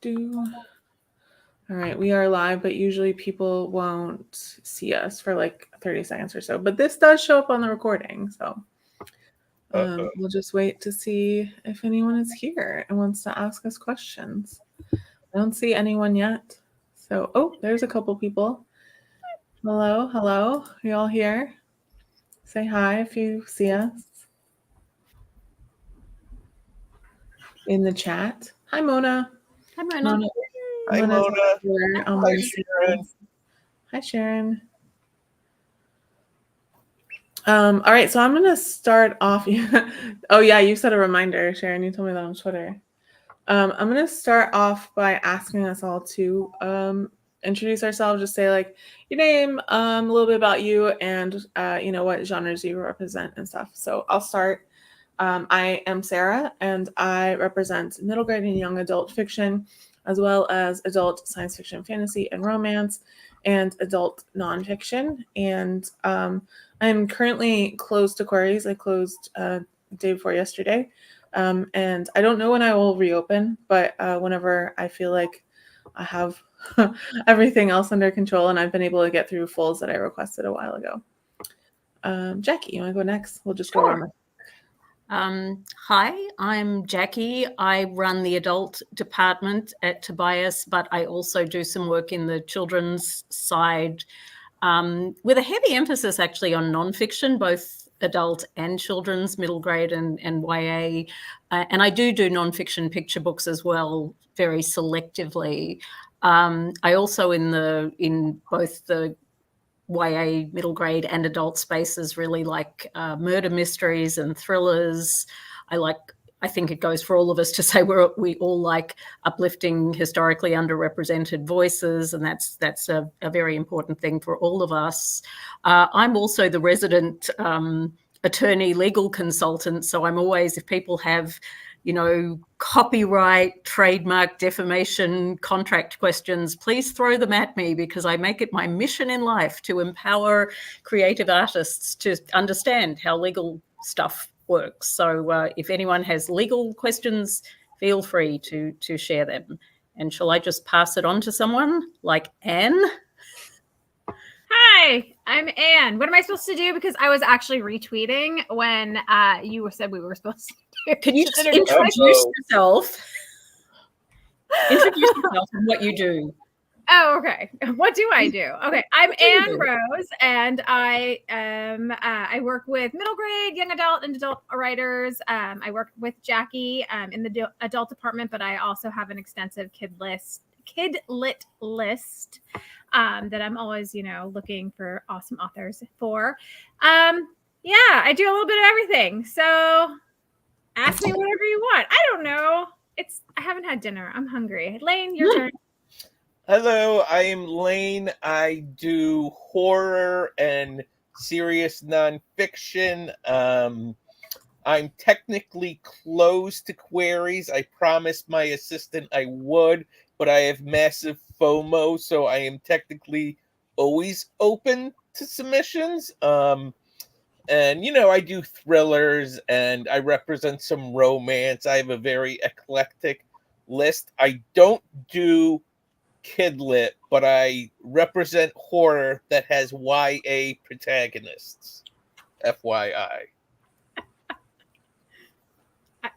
Do. All right, we are live, but usually people won't see us for like 30 seconds or so. But this does show up on the recording, so we'll just wait to see if anyone is here and wants to ask us questions. I don't see anyone yet. So, oh, there's a couple people. Hello, hello. Are you all here? Say hi if you see us in the chat. Hi, Mona. Hi, Mona. Hi, Mona. Hi, Sharon. Hi, Sharon. All right, so I'm gonna start off. Oh yeah, you said a reminder, Sharon. You told me that on Twitter. I'm gonna start off by asking us all to introduce ourselves. Just say like your name, a little bit about you, and what genres you represent and stuff. So I'll start. I am Sarah, and I represent middle grade and young adult fiction, as well as adult science fiction, fantasy, and romance, and adult nonfiction. And I'm currently closed to queries. I closed day before yesterday, and I don't know when I will reopen, but whenever I feel like I have everything else under control and I've been able to get through fulls that I requested a while ago. Jacqui, you want to go next? We'll just go around. Hi, I'm Jacqui. I run the adult department at Tobias, but I also do some work in the children's side with a heavy emphasis actually on nonfiction, both adult and children's, middle grade and YA. And I do nonfiction picture books as well, very selectively. I also in both the YA middle grade and adult spaces really like murder mysteries and thrillers. I think it goes for all of us to say we all like uplifting historically underrepresented voices, and that's a very important thing for all of us. I'm also the resident attorney legal consultant, so I'm always, if people have copyright, trademark, defamation, contract questions, please throw them at me, because I make it my mission in life to empower creative artists to understand how legal stuff works. So if anyone has legal questions, feel free to share them. And shall I just pass it on to someone like Anne? Hi, I'm Anne. What am I supposed to do? Because I was actually retweeting when you said we were supposed to do. Can you just introduce yourself? Introduce yourself and what you do. Oh, okay. What do I do? Okay, I'm Anne Rose, and I work with middle grade, young adult, and adult writers. I work with Jacqui in the adult department, but I also have an extensive kidlit list that I'm always, looking for awesome authors for. Yeah, I do a little bit of everything. So ask me whatever you want. I don't know. I haven't had dinner. I'm hungry. Lane, your turn. Hello, I am Lane. I do horror and serious nonfiction. I'm technically closed to queries. I promised my assistant I would, but I have massive FOMO, so I am technically always open to submissions. And, I do thrillers, and I represent some romance. I have a very eclectic list. I don't do kidlit, but I represent horror that has YA protagonists. FYI. I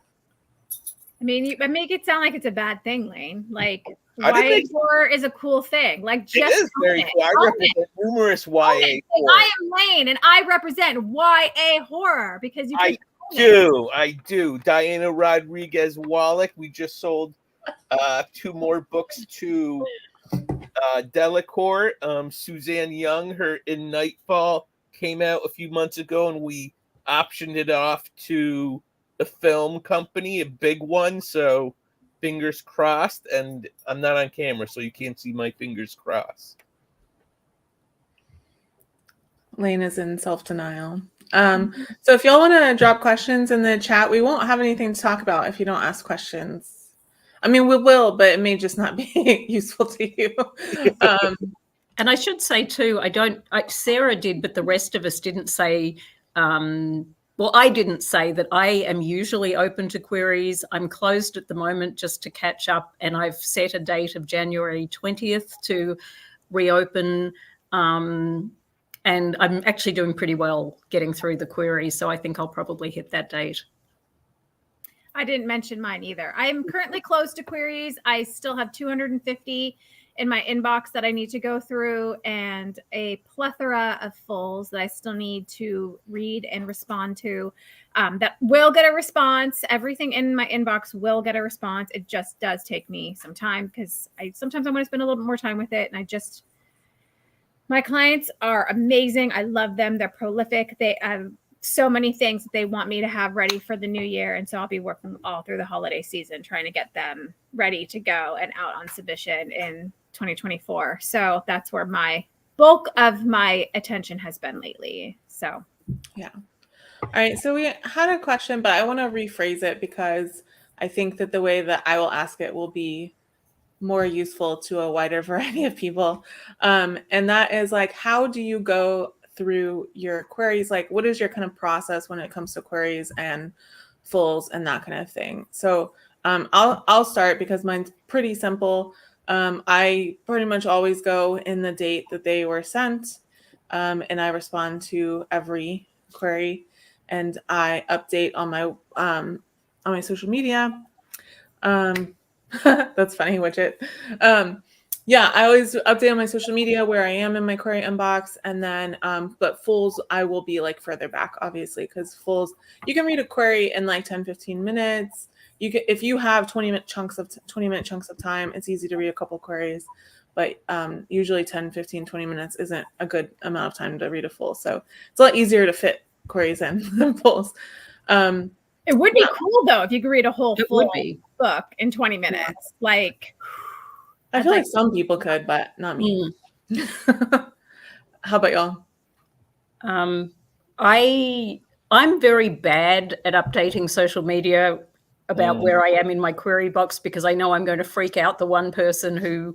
mean, you make it sound like it's a bad thing, Lane. Like, YA horror is a cool thing. Like, just it is very cool. I represent numerous YA horror. I am Lane, and I represent YA horror because you. I do. Diana Rodriguez Wallach. We just sold 2 more books to Delacourt. Suzanne Young, her In Nightfall came out a few months ago, and we optioned it off to a film company, a big one. So fingers crossed. And I'm not on camera, so you can't see my fingers crossed. Lane is in self-denial. So if y'all want to drop questions in the chat, we won't have anything to talk about if you don't ask questions. I mean, we will, but it may just not be useful to you. And I should say too, Sarah did, but the rest of us didn't say well, I didn't say that I am usually open to queries. I'm closed at the moment just to catch up, and I've set a date of January 20th to reopen. And I'm actually doing pretty well getting through the queries, so I think I'll probably hit that date. I didn't mention mine either. I am currently closed to queries. I still have 250 in my inbox that I need to go through, and a plethora of fulls that I still need to read and respond to. That will get a response. Everything in my inbox will get a response. It just does take me some time because sometimes I want to spend a little bit more time with it. And my clients are amazing. I love them. They're prolific. They have so many things that they want me to have ready for the new year. And so I'll be working all through the holiday season, trying to get them ready to go and out on submission in 2024. So that's where my bulk of my attention has been lately. So, yeah. All right. So we had a question, but I want to rephrase it because I think that the way that I will ask it will be more useful to a wider variety of people. And that is like, how do you go through your queries? Like, what is your kind of process when it comes to queries and fulls and that kind of thing? So I'll start because mine's pretty simple. I pretty much always go in the date that they were sent, and I respond to every query, and I update on my social media. That's funny, Widget. Yeah, I always update on my social media where I am in my query inbox, and then but fulls I will be like further back, obviously, because fulls you can read a query in like 10-15 minutes. You can, if you have 20-minute chunks of time, it's easy to read a couple queries, but usually 10, 15, 20 minutes isn't a good amount of time to read a full. So it's a lot easier to fit queries in than fulls. it would be cool though if you could read a whole It full would be. book in 20 minutes. Like, I feel like some people could, but not me. How about y'all? I'm very bad at updating social media about where I am in my query box because I know I'm going to freak out the one person who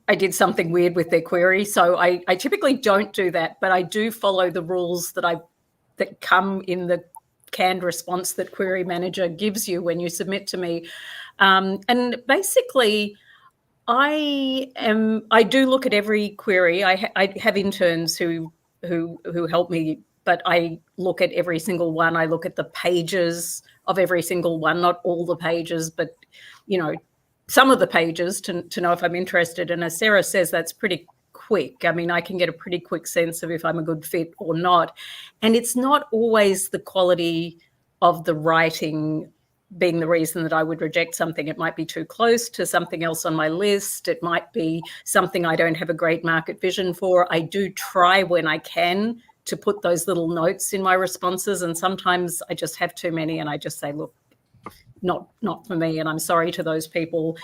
I did something weird with their query. So I typically don't do that, but I do follow the rules that come in the canned response that Query Manager gives you when you submit to me. And basically, I do look at every query. I have interns who help me, but I look at every single one. I look at the pages of every single one, not all the pages, but some of the pages to know if I'm interested. And as Sarah says, that's pretty quick. I mean, I can get a pretty quick sense of if I'm a good fit or not. And it's not always the quality of the writing being the reason that I would reject something. It might be too close to something else on my list. It might be something I don't have a great market vision for. I do try when I can to put those little notes in my responses. And sometimes I just have too many and I just say, look, not for me. And I'm sorry to those people.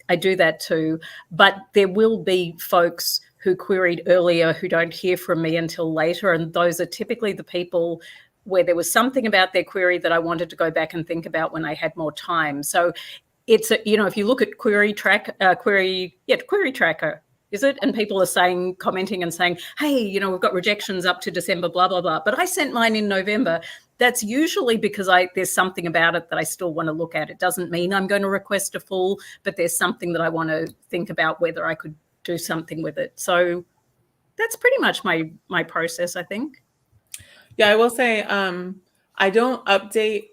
I do that too. But there will be folks who queried earlier who don't hear from me until later. And those are typically the people where there was something about their query that I wanted to go back and think about when I had more time. So it's, if you look at Query Tracker, is it? And people are commenting and saying, hey, we've got rejections up to December, blah, blah, blah. But I sent mine in November. That's usually because there's something about it that I still want to look at. It doesn't mean I'm going to request a full, but there's something that I want to think about whether I could do something with it. So that's pretty much my process, I think. Yeah, I will say I don't update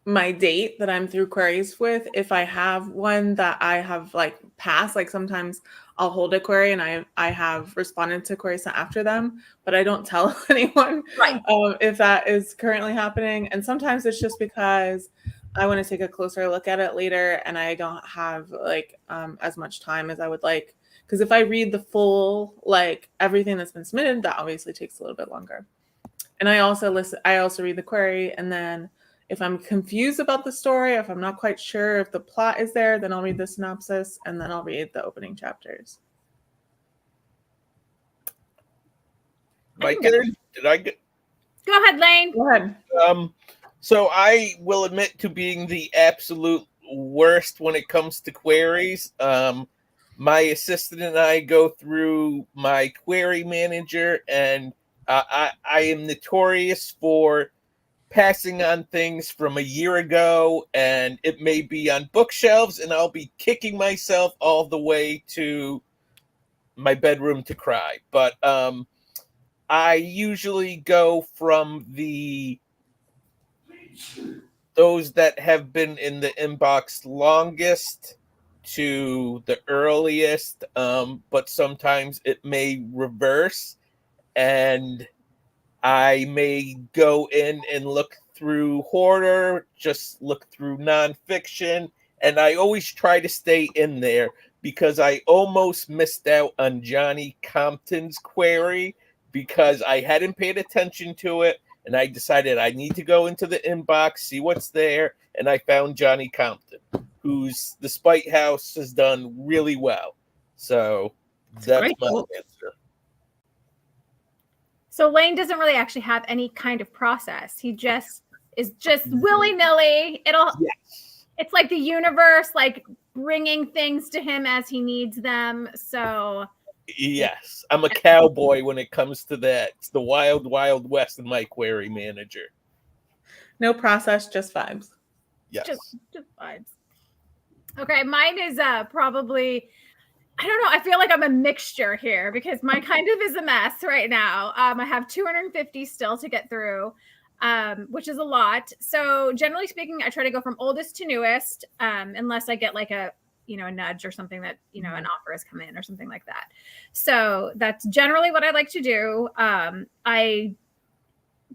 my date that I'm through queries with if I have one that I have like passed. Like sometimes I'll hold a query and I have responded to queries after them, but I don't tell anyone if that is currently happening. And sometimes it's just because I want to take a closer look at it later and I don't have like as much time as I would like. Because if I read the full, like everything that's been submitted, that obviously takes a little bit longer. And I also read the query, and then if I'm confused about the story, if I'm not quite sure if the plot is there, then I'll read the synopsis, and then I'll read the opening chapters. My turn? Did I get? Go ahead, Lane. Go ahead. So I will admit to being the absolute worst when it comes to queries. My assistant and I go through my query manager, and I am notorious for passing on things from a year ago, and it may be on bookshelves, and I'll be kicking myself all the way to my bedroom to cry. But I usually go from those that have been in the inbox longest to the earliest, but sometimes it may reverse, and I may go in and look through horror, just look through nonfiction, and I always try to stay in there because I almost missed out on Johnny Compton's query because I hadn't paid attention to it, and I decided I need to go into the inbox, see what's there, and I found Johnny Compton, whose The Spite House has done really well. So that's my answer. So Lane doesn't really actually have any kind of process. He just is just willy-nilly. It's like the universe, like bringing things to him as he needs them. So yes, I'm a cowboy when it comes to that. It's the wild, wild west of my query manager. No process, just vibes. Yes. Just vibes. Okay, mine is probably, I don't know. I feel like I'm a mixture here because mine kind of is a mess right now. I have 250 still to get through, which is a lot. So generally speaking, I try to go from oldest to newest, unless I get like a nudge or something that, an offer has come in or something like that. So that's generally what I like to do. I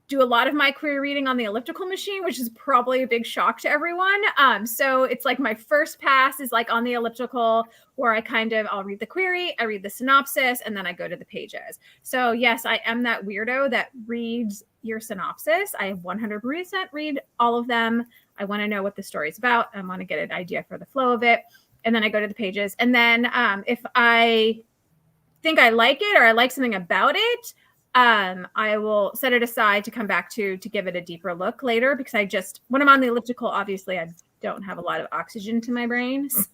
do a lot of my query reading on the elliptical machine, which is probably a big shock to everyone. So it's like my first pass is like on the elliptical where I'll read the query, I read the synopsis, and then I go to the pages. So yes, I am that weirdo that reads your synopsis. I 100% read all of them. I want to know what the story's about. I want to get an idea for the flow of it. And then I go to the pages. And then if I think I like it or I like something about it, I will set it aside to come back to give it a deeper look later, because when I'm on the elliptical, obviously I don't have a lot of oxygen to my brain. So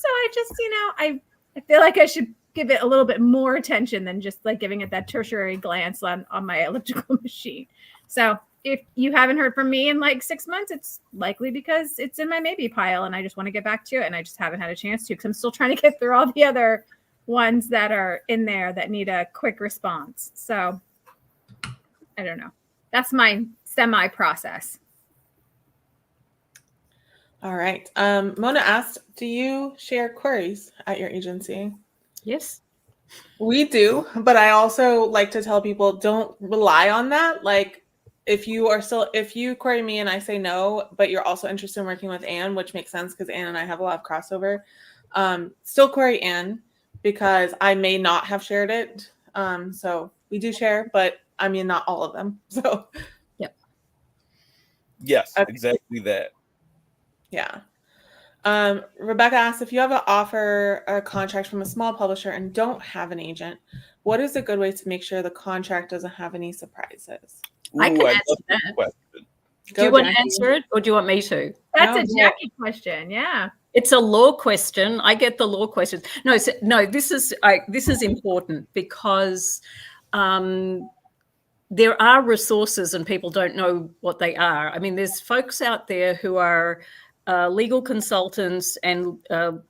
I just, I feel like I should give it a little bit more attention than just like giving it that tertiary glance on my elliptical machine. So if you haven't heard from me in like 6 months, it's likely because it's in my maybe pile and I just want to get back to it. And I just haven't had a chance to, because I'm still trying to get through all the other ones that are in there that need a quick response. So I don't know. That's my semi process. All right. Mona asked, do you share queries at your agency? Yes. We do, but I also like to tell people don't rely on that. Like if you query me and I say no, but you're also interested in working with Anne, which makes sense because Anne and I have a lot of crossover, still query Anne because I may not have shared it. So we do share, but I mean, not all of them. So yep. Yes, exactly that. Yeah. Rebecca asked, if you have an offer or a contract from a small publisher and don't have an agent, what is a good way to make sure the contract doesn't have any surprises? I can answer that. Do you want to answer it or do you want me to? That's a Jacqui question. Yeah. It's a law question. I get the law questions. No, this is important because there are resources and people don't know what they are. I mean, there's folks out there who are legal consultants and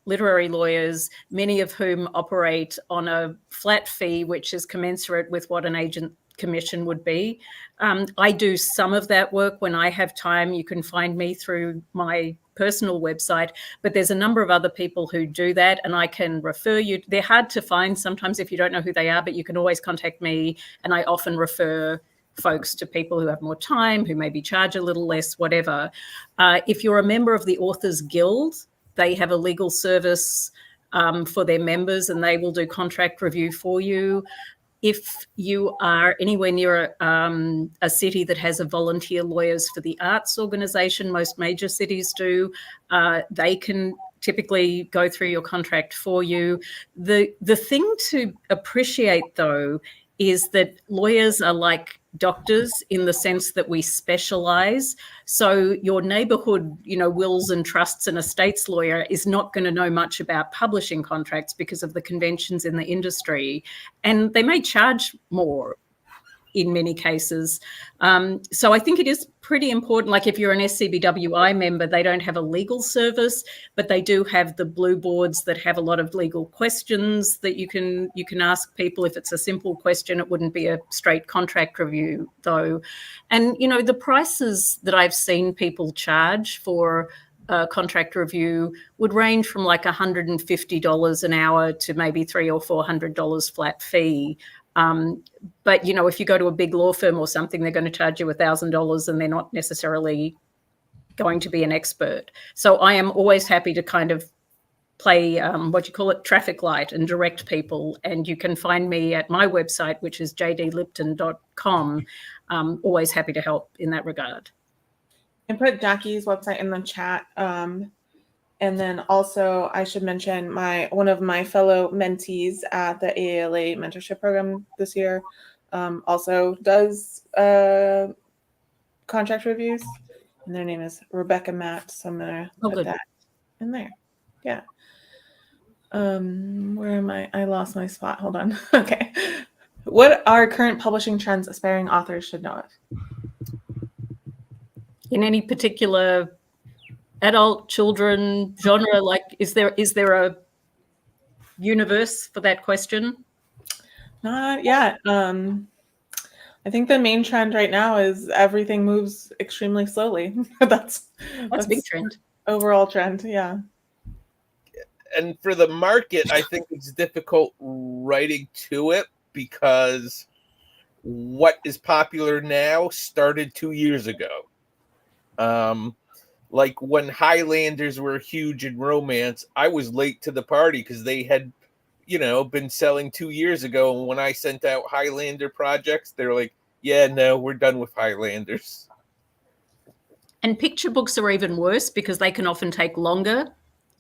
literary lawyers, many of whom operate on a flat fee, which is commensurate with what an agent commission would be. I do some of that work when I have time. You can find me through my personal website, but there's a number of other people who do that, and I can refer you. They're hard to find sometimes if you don't know who they are, but you can always contact me, and I often refer folks to people who have more time, who maybe charge a little less, whatever. If you're a member of the Authors Guild, they have a legal service for their members, and they will do contract review for you. If you are anywhere near a city that has a volunteer lawyers for the arts organization, most major cities do, they can typically go through your contract for you. The thing to appreciate, though, is that lawyers are like doctors in the sense that we specialize. So your neighborhood, wills and trusts and estates lawyer is not going to know much about publishing contracts because of the conventions in the industry. And they may charge more in many cases. So I think it is pretty important. Like if you're an SCBWI member, they don't have a legal service, but they do have the blue boards that have a lot of legal questions that you can ask people. If it's a simple question, it wouldn't be a straight contract review though. And, you know, the prices that I've seen people charge for a contract review would range from like $150 an hour to maybe $300 or $400 flat fee. But, you know, if you go to a big law firm or something, they're going to charge you $1,000 and they're not necessarily going to be an expert. So I am always happy to kind of play traffic light and direct people. And you can find me at my website, which is jdlipton.com. Always happy to help in that regard. And put Jacqui's website in the chat. And then also I should mention one of my fellow mentees at the AALA mentorship program this year also does contract reviews, and their name is Rebecca Matt. So I'm gonna put that in there. Yeah. Where am I? I lost my spot. Hold on. Okay. What are current publishing trends aspiring authors should know of? In any particular adult, children, genre, like is there a universe for that question? Not yet. I think the main trend right now is everything moves extremely slowly. That's a big trend. Overall trend, yeah. And for the market, I think it's difficult writing to it because what is popular now started 2 years ago. Like when Highlanders were huge in romance, I was late to the party because they had, you know, been selling 2 years ago. And when I sent out Highlander projects, they're like, yeah, no, we're done with Highlanders. And picture books are even worse because they can often take longer.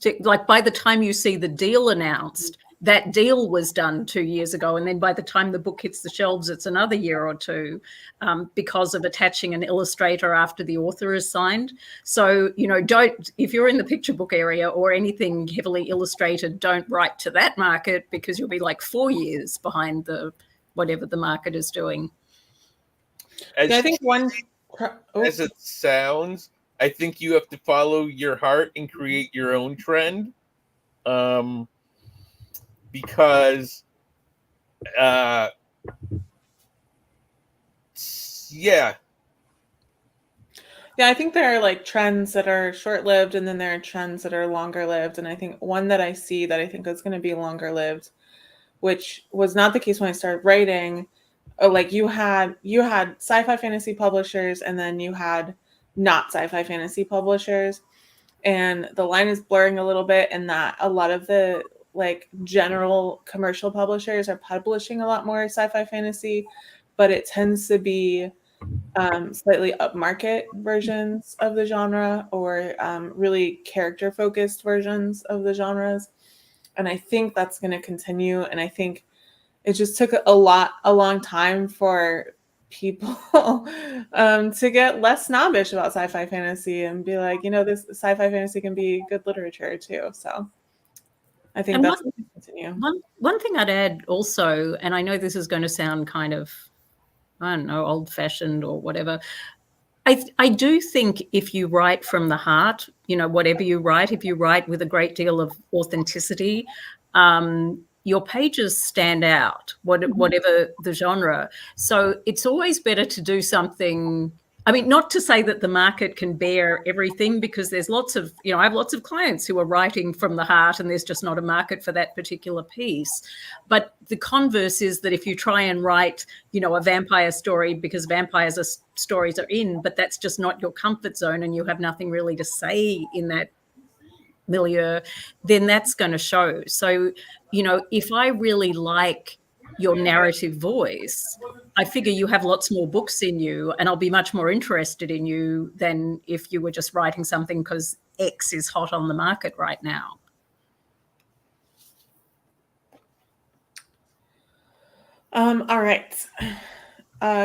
So, like by the time you see the deal announced, that deal was done 2 years ago. And then by the time the book hits the shelves, it's another year or two because of attaching an illustrator after the author is signed. So, you know, if you're in the picture book area or anything heavily illustrated, don't write to that market because you'll be like 4 years behind whatever the market is doing. As it sounds, I think you have to follow your heart and create your own trend. Because, yeah. Yeah, I think there are like trends that are short-lived and then there are trends that are longer-lived. And I think one that I see that I think is going to be longer-lived, which was not the case when I started writing, like you had sci-fi fantasy publishers and then you had not sci-fi fantasy publishers. And the line is blurring a little bit in that a lot of the like general commercial publishers are publishing a lot more sci-fi fantasy, but it tends to be slightly upmarket versions of the genre or really character-focused versions of the genres. And I think that's going to continue. And I think it just took a long time for people to get less snobbish about sci-fi fantasy and be like, you know, this sci-fi fantasy can be good literature too. So I think that's going to continue. One thing I'd add also, and I know this is going to sound kind of, I don't know, old-fashioned or whatever. I do think if you write from the heart, you know, whatever you write, if you write with a great deal of authenticity, your pages stand out, whatever the genre. So it's always better to do something. I mean, not to say that the market can bear everything, because there's lots of, you know, I have lots of clients who are writing from the heart and there's just not a market for that particular piece. But the converse is that if you try and write, you know, a vampire story because stories are in, but that's just not your comfort zone and you have nothing really to say in that milieu, then that's going to show. So, you know, if I really like your narrative voice, I figure you have lots more books in you and I'll be much more interested in you than if you were just writing something because X is hot on the market right now. All right.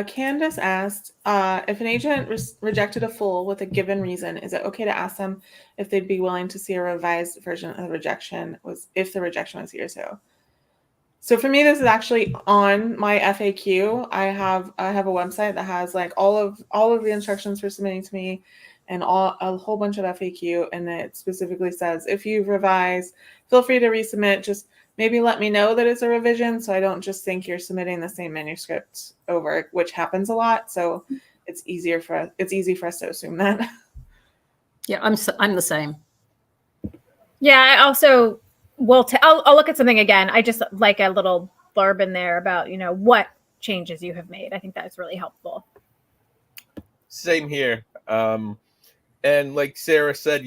Candace asked, if an agent rejected a fool with a given reason, is it okay to ask them if they'd be willing to see a revised version of the rejection if the rejection was years ago? So for me, this is actually on my FAQ. I have a website that has like all of the instructions for submitting to me, and a whole bunch of FAQ. And it specifically says if you've revised, feel free to resubmit. Just maybe let me know that it's a revision, so I don't just think you're submitting the same manuscript over, which happens a lot. So it's easy for us to assume that. Yeah, I'm the same. Yeah, I also I'll look at something again. I just like a little blurb in there about, what changes you have made. I think that's really helpful. Same here. And like Sarah said,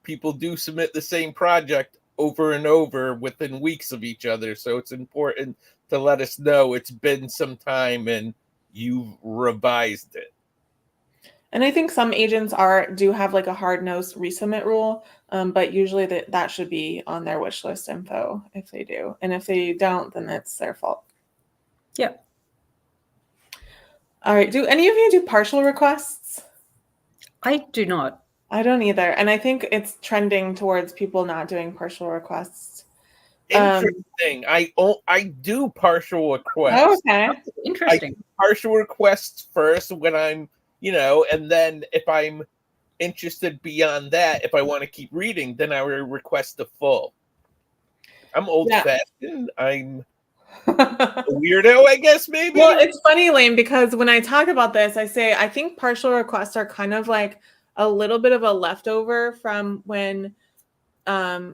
people do submit the same project over and over within weeks of each other. So it's important to let us know it's been some time and you've revised it. And I think some agents do have like a hard-nosed resubmit rule, but usually that should be on their wish list info if they do. And if they don't, then it's their fault. Yep. All right. Do any of you do partial requests? I do not. I don't either. And I think it's trending towards people not doing partial requests. Interesting. I do partial requests. Oh, okay. Interesting. I do partial requests first when I'm, and then if I'm interested beyond that, if I want to keep reading, then I will request the full. I'm old-fashioned. I'm a weirdo, I guess, maybe. Well, it's funny, Lane, because when I talk about this, I say I think partial requests are kind of like a little bit of a leftover from when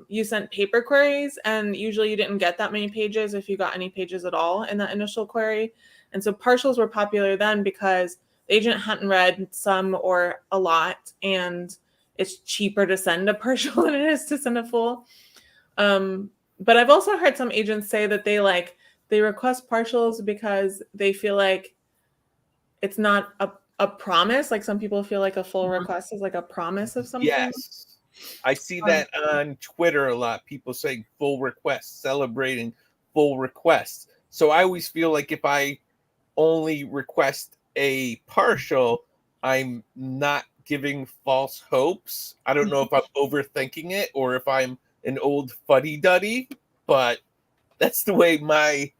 you sent paper queries, and usually you didn't get that many pages if you got any pages at all in that initial query. And so partials were popular then because the agent hadn't read some or a lot, and it's cheaper to send a partial than it is to send a full. But I've also heard some agents say that they request partials because they feel like it's not a promise. Like some people feel like a full request is like a promise of something. Yes. I see that on Twitter a lot. People saying full requests, celebrating full requests. So I always feel like if I only request a partial, I'm not giving false hopes. I don't know if I'm overthinking it or if I'm an old fuddy-duddy, but that's the way my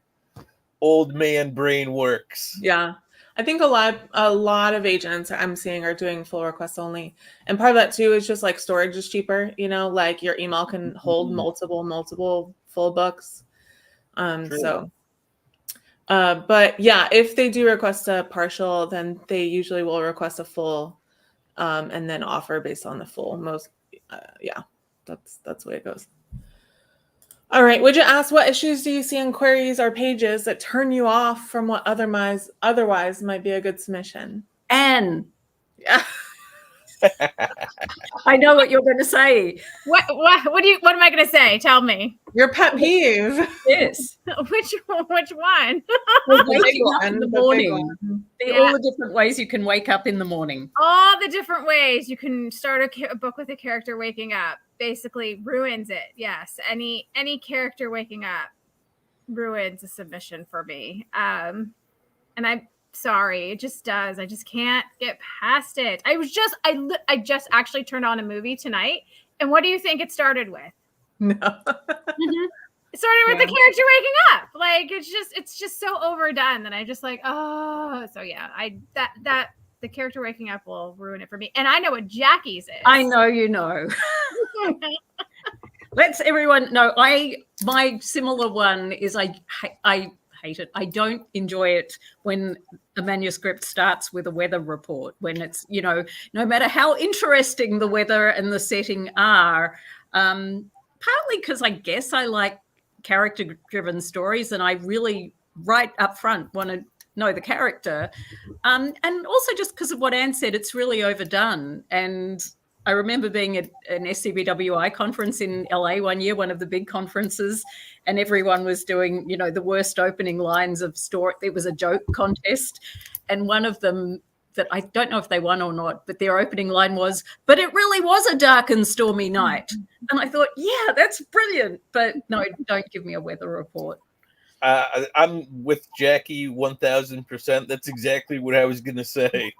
old man brain works. Yeah. I think a lot of agents I'm seeing are doing full requests only. And part of that too is just like storage is cheaper, like your email can hold multiple full books. But yeah, if they do request a partial, then they usually will request a full and then offer based on the full. That's the way it goes. All right. Would you ask what issues do you see in queries or pages that turn you off from what otherwise might be a good submission? Anne. Yeah. I know what you're going to say. What am I going to say? Tell me. Your pet peeve. Yes. Which one? Waking up in the morning. All the different ways you can wake up in the morning. All the different ways you can start a book with a character waking up basically ruins it. Yes. Any character waking up ruins a submission for me. And I'm sorry, it just does. I just can't get past it. I just actually turned on a movie tonight, and what do you think it started with? No. It started with the character waking up. Like it's just so overdone that I'm just like, oh. So yeah, that the character waking up will ruin it for me. And I know what Jacqui's is. I know you know. Let's everyone know. My similar one is I hate it. I don't enjoy it when a manuscript starts with a weather report, when it's, no matter how interesting the weather and the setting are, partly because I guess I like character-driven stories and I really right up front want to know the character. And also just because of what Anne said, it's really overdone. And I remember being at an SCBWI conference in LA one year, one of the big conferences, and everyone was doing, the worst opening lines of story. It was a joke contest. And one of them that I don't know if they won or not, but their opening line was, "But it really was a dark and stormy night." And I thought, yeah, that's brilliant. But no, don't give me a weather report. I'm with Jacqui 1000%. That's exactly what I was going to say.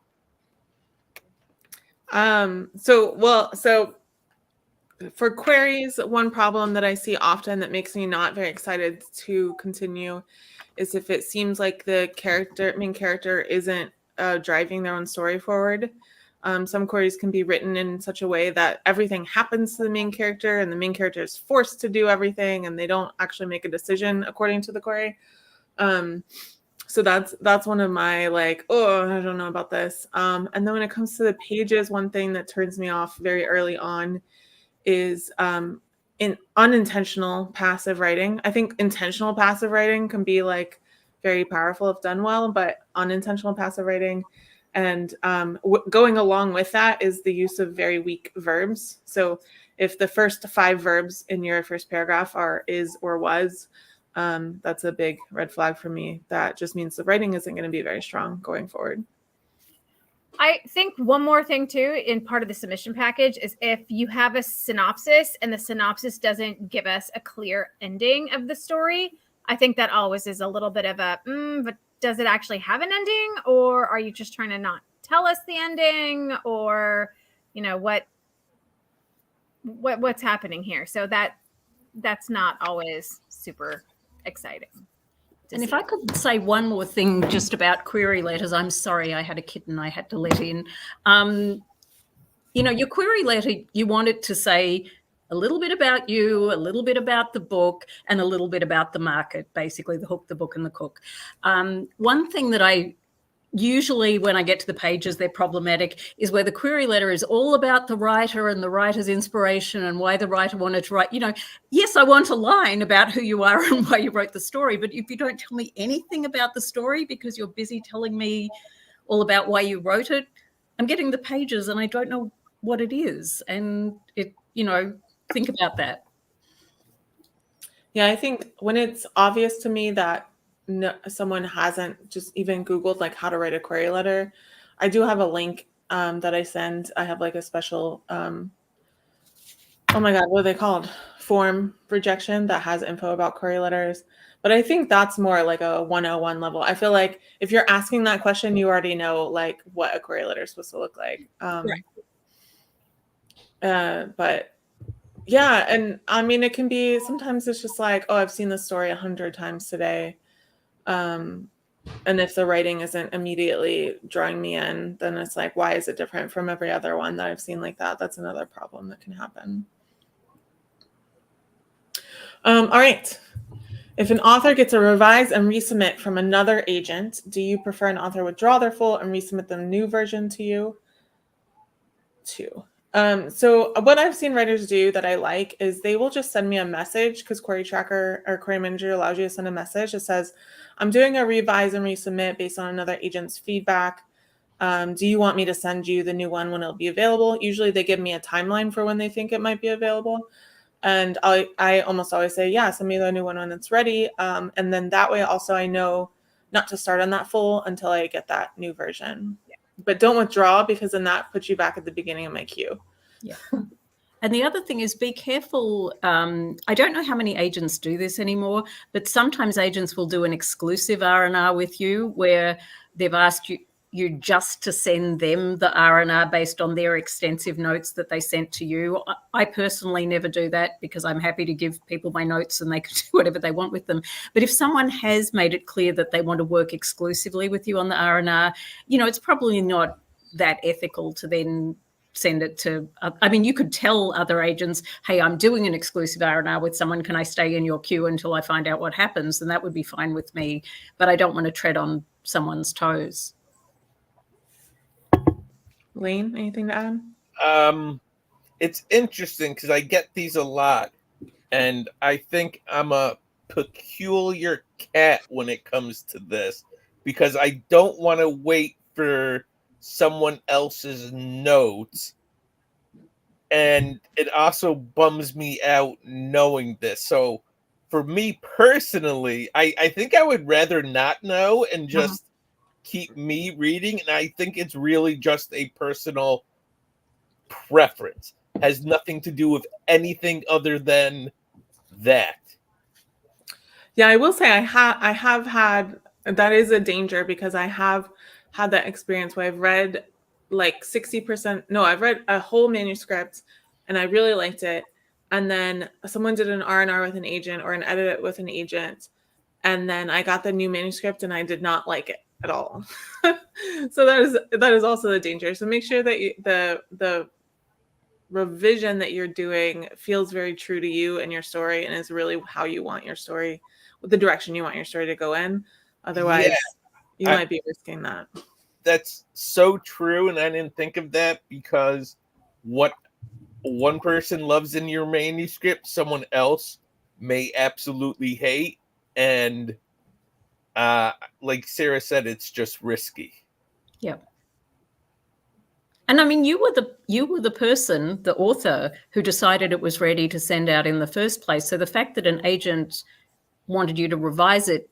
So for queries, one problem that I see often that makes me not very excited to continue is if it seems like the main character isn't driving their own story forward. Some queries can be written in such a way that everything happens to the main character and the main character is forced to do everything and they don't actually make a decision according to the query. So that's one of my like, oh, I don't know about this. And then when it comes to the pages, one thing that turns me off very early on is in unintentional passive writing. I think intentional passive writing can be like very powerful if done well, but unintentional passive writing and going along with that is the use of very weak verbs. So if the first 5 verbs in your first paragraph are is or was, that's a big red flag for me. That just means the writing isn't going to be very strong going forward. I think one more thing too in part of the submission package is if you have a synopsis and the synopsis doesn't give us a clear ending of the story, I think that always is a little bit of a, but does it actually have an ending, or are you just trying to not tell us the ending, or what's happening here? So that's not always super exciting. And if I could say one more thing just about query letters, I'm sorry, I had a kitten I had to let in. Your query letter, you want it to say a little bit about you, a little bit about the book, and a little bit about the market, basically the hook, the book, and the cook. One thing that I usually when I get to the pages, they're problematic, is where the query letter is all about the writer and the writer's inspiration and why the writer wanted to write. Yes, I want a line about who you are and why you wrote the story, but if you don't tell me anything about the story because you're busy telling me all about why you wrote it, I'm getting the pages and I don't know what it is. And think about that. Yeah, I think when it's obvious to me that someone hasn't just even Googled like how to write a query letter, I do have a link that I send. I have like a special, oh my God, what are they called? Form rejection that has info about query letters. But I think that's more like a 101 level. I feel like if you're asking that question, you already know like what a query letter is supposed to look like. Right. But yeah, and I mean, it can be, sometimes it's just like, oh, I've seen this story 100 times today. And if the writing isn't immediately drawing me in, then it's like, why is it different from every other one that I've seen like that? That's another problem that can happen. All right. If an author gets a revise and resubmit from another agent, do you prefer an author withdraw their full and resubmit the new version to you? So what I've seen writers do that I like is they will just send me a message, because Query Tracker or Query Manager allows you to send a message that says, I'm doing a revise and resubmit based on another agent's feedback. Do you want me to send you the new one when it'll be available? Usually they give me a timeline for when they think it might be available. And I almost always say, yeah, send me the new one when it's ready. And then that way also I know not to start on that full until I get that new version. Yeah. But don't withdraw, because then that puts you back at the beginning of my queue. Yeah. And the other thing is be careful. I don't know how many agents do this anymore, but sometimes agents will do an exclusive R&R with you where they've asked you just to send them the R&R based on their extensive notes that they sent to you. I personally never do that because I'm happy to give people my notes and they can do whatever they want with them. But if someone has made it clear that they want to work exclusively with you on the R&R, it's probably not that ethical to then send it to, you could tell other agents, hey, I'm doing an exclusive R&R with someone. Can I stay in your queue until I find out what happens? And that would be fine with me, but I don't want to tread on someone's toes. Lane, anything to add? It's interesting because I get these a lot, and I think I'm a peculiar cat when it comes to this, because I don't want to wait for someone else's notes, and it also bums me out knowing this. So for me personally, I think I would rather not know and just keep me reading, and I think it's really just a personal preference. Has nothing to do with anything other than that. Yeah, I will say I have had, that is a danger, because I have had that experience where I've read like 60%, no, I've read a whole manuscript and I really liked it. And then someone did an R&R with an agent or an edit with an agent, and then I got the new manuscript and I did not like it at all. So that is also the danger. So make sure that the revision that you're doing feels very true to you and your story, and is really how you want your story, the direction you want your story to go in. Otherwise, you might be risking that. That's so true, and I didn't think of that, because what one person loves in your manuscript, someone else may absolutely hate, and like Sarah said, it's just risky. Yep. And I mean, you were the person, the author, who decided it was ready to send out in the first place. So the fact that an agent wanted you to revise it,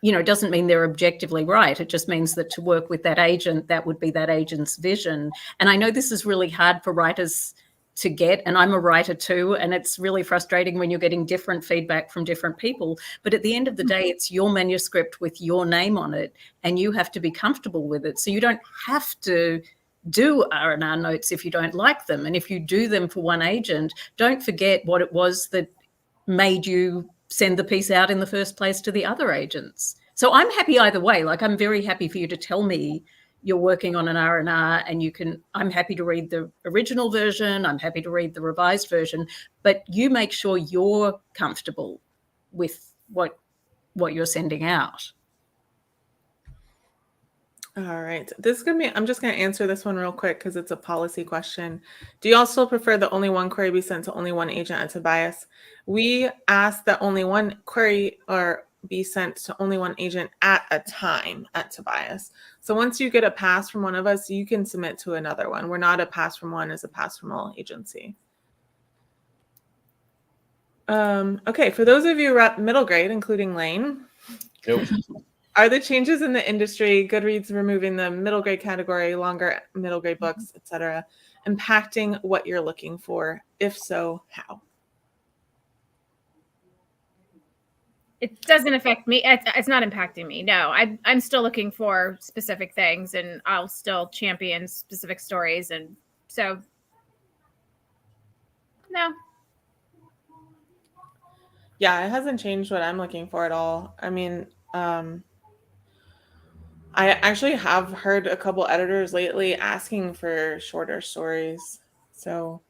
doesn't mean they're objectively right. It just means that to work with that agent, that would be that agent's vision. And I know this is really hard for writers to get, and I'm a writer too, and it's really frustrating when you're getting different feedback from different people. But at the end of the day, it's your manuscript with your name on it, and you have to be comfortable with it. So you don't have to do R&R notes if you don't like them. And if you do them for one agent, don't forget what it was that made you send the piece out in the first place to the other agents. So I'm happy either way. Like, I'm very happy for you to tell me you're working on an R&R, and I'm happy to read the original version. I'm happy to read the revised version, but you make sure you're comfortable with what you're sending out. All right. I'm just going to answer this one real quick because it's a policy question. Do you also prefer that only one query be sent to only one agent at Tobias? We ask that only one query or be sent to only one agent at a time at Tobias. So once you get a pass from one of us, you can submit to another one. We're not a pass from one is a pass from all agency. Okay. For those of you at middle grade, including Lane. Nope. Are the changes in the industry, Goodreads removing the middle grade category, longer middle grade books, etc., impacting what you're looking for? If so, how? It doesn't affect me. It's not impacting me. No, I'm still looking for specific things, and I'll still champion specific stories. And so, no. Yeah, it hasn't changed what I'm looking for at all. I mean, I actually have heard a couple editors lately asking for shorter stories. So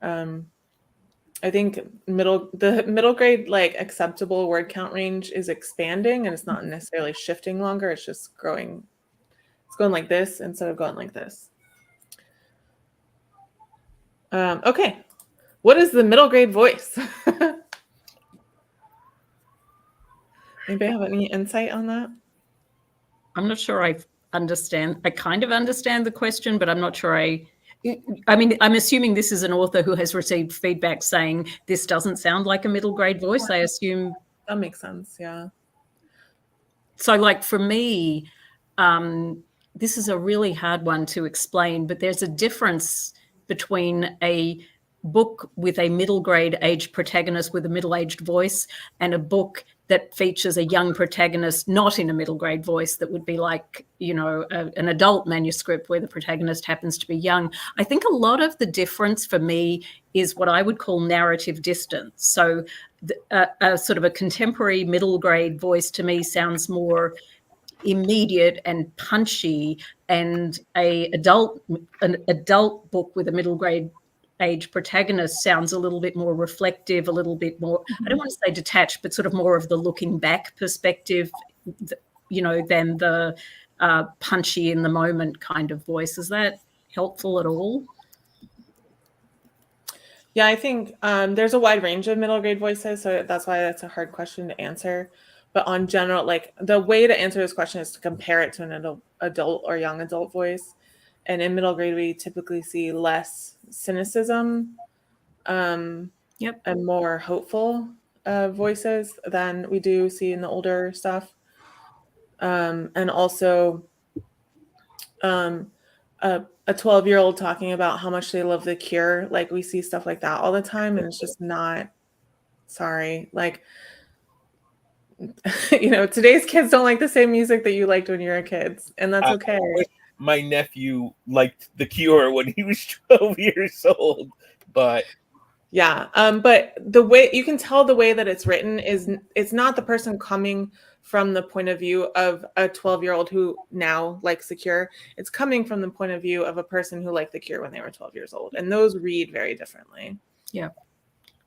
I think the middle grade like acceptable word count range is expanding, and it's not necessarily shifting longer. It's just growing. It's going like this instead of going like this. Okay. What is the middle grade voice? Anybody have any insight on that? I'm not sure I understand. I kind of understand the question, but I'm not sure I mean, I'm assuming this is an author who has received feedback saying this doesn't sound like a middle grade voice. I assume that makes sense. Yeah. So like for me, this is a really hard one to explain, but there's a difference between a book with a middle grade age protagonist with a middle-aged voice and a book that features a young protagonist not in a middle grade voice that would be like, an adult manuscript where the protagonist happens to be young. I think a lot of the difference for me is what I would call narrative distance. So a sort of a contemporary middle grade voice to me sounds more immediate and punchy, and an adult book with a middle grade age protagonist sounds a little bit more reflective, a little bit more, I don't want to say detached, but sort of more of the looking back perspective, than the punchy in the moment kind of voice. Is that helpful at all? Yeah, I think there's a wide range of middle grade voices, so that's why that's a hard question to answer. But on general, like the way to answer this question is to compare it to an adult or young adult voice. And in middle grade, we typically see less cynicism and more hopeful voices than we do see in the older stuff. And also a 12-year-old talking about how much they love The Cure. Like we see stuff like that all the time, and it's just not, sorry. Like, today's kids don't like the same music that you liked when you were kids, and that's okay. My nephew liked The Cure when he was 12 years old. but Yeah. But the way you can tell the way that it's written is it's not the person coming from the point of view of a 12-year-old who now likes The Cure. It's coming from the point of view of a person who liked The Cure when they were 12 years old. And those read very differently. Yeah.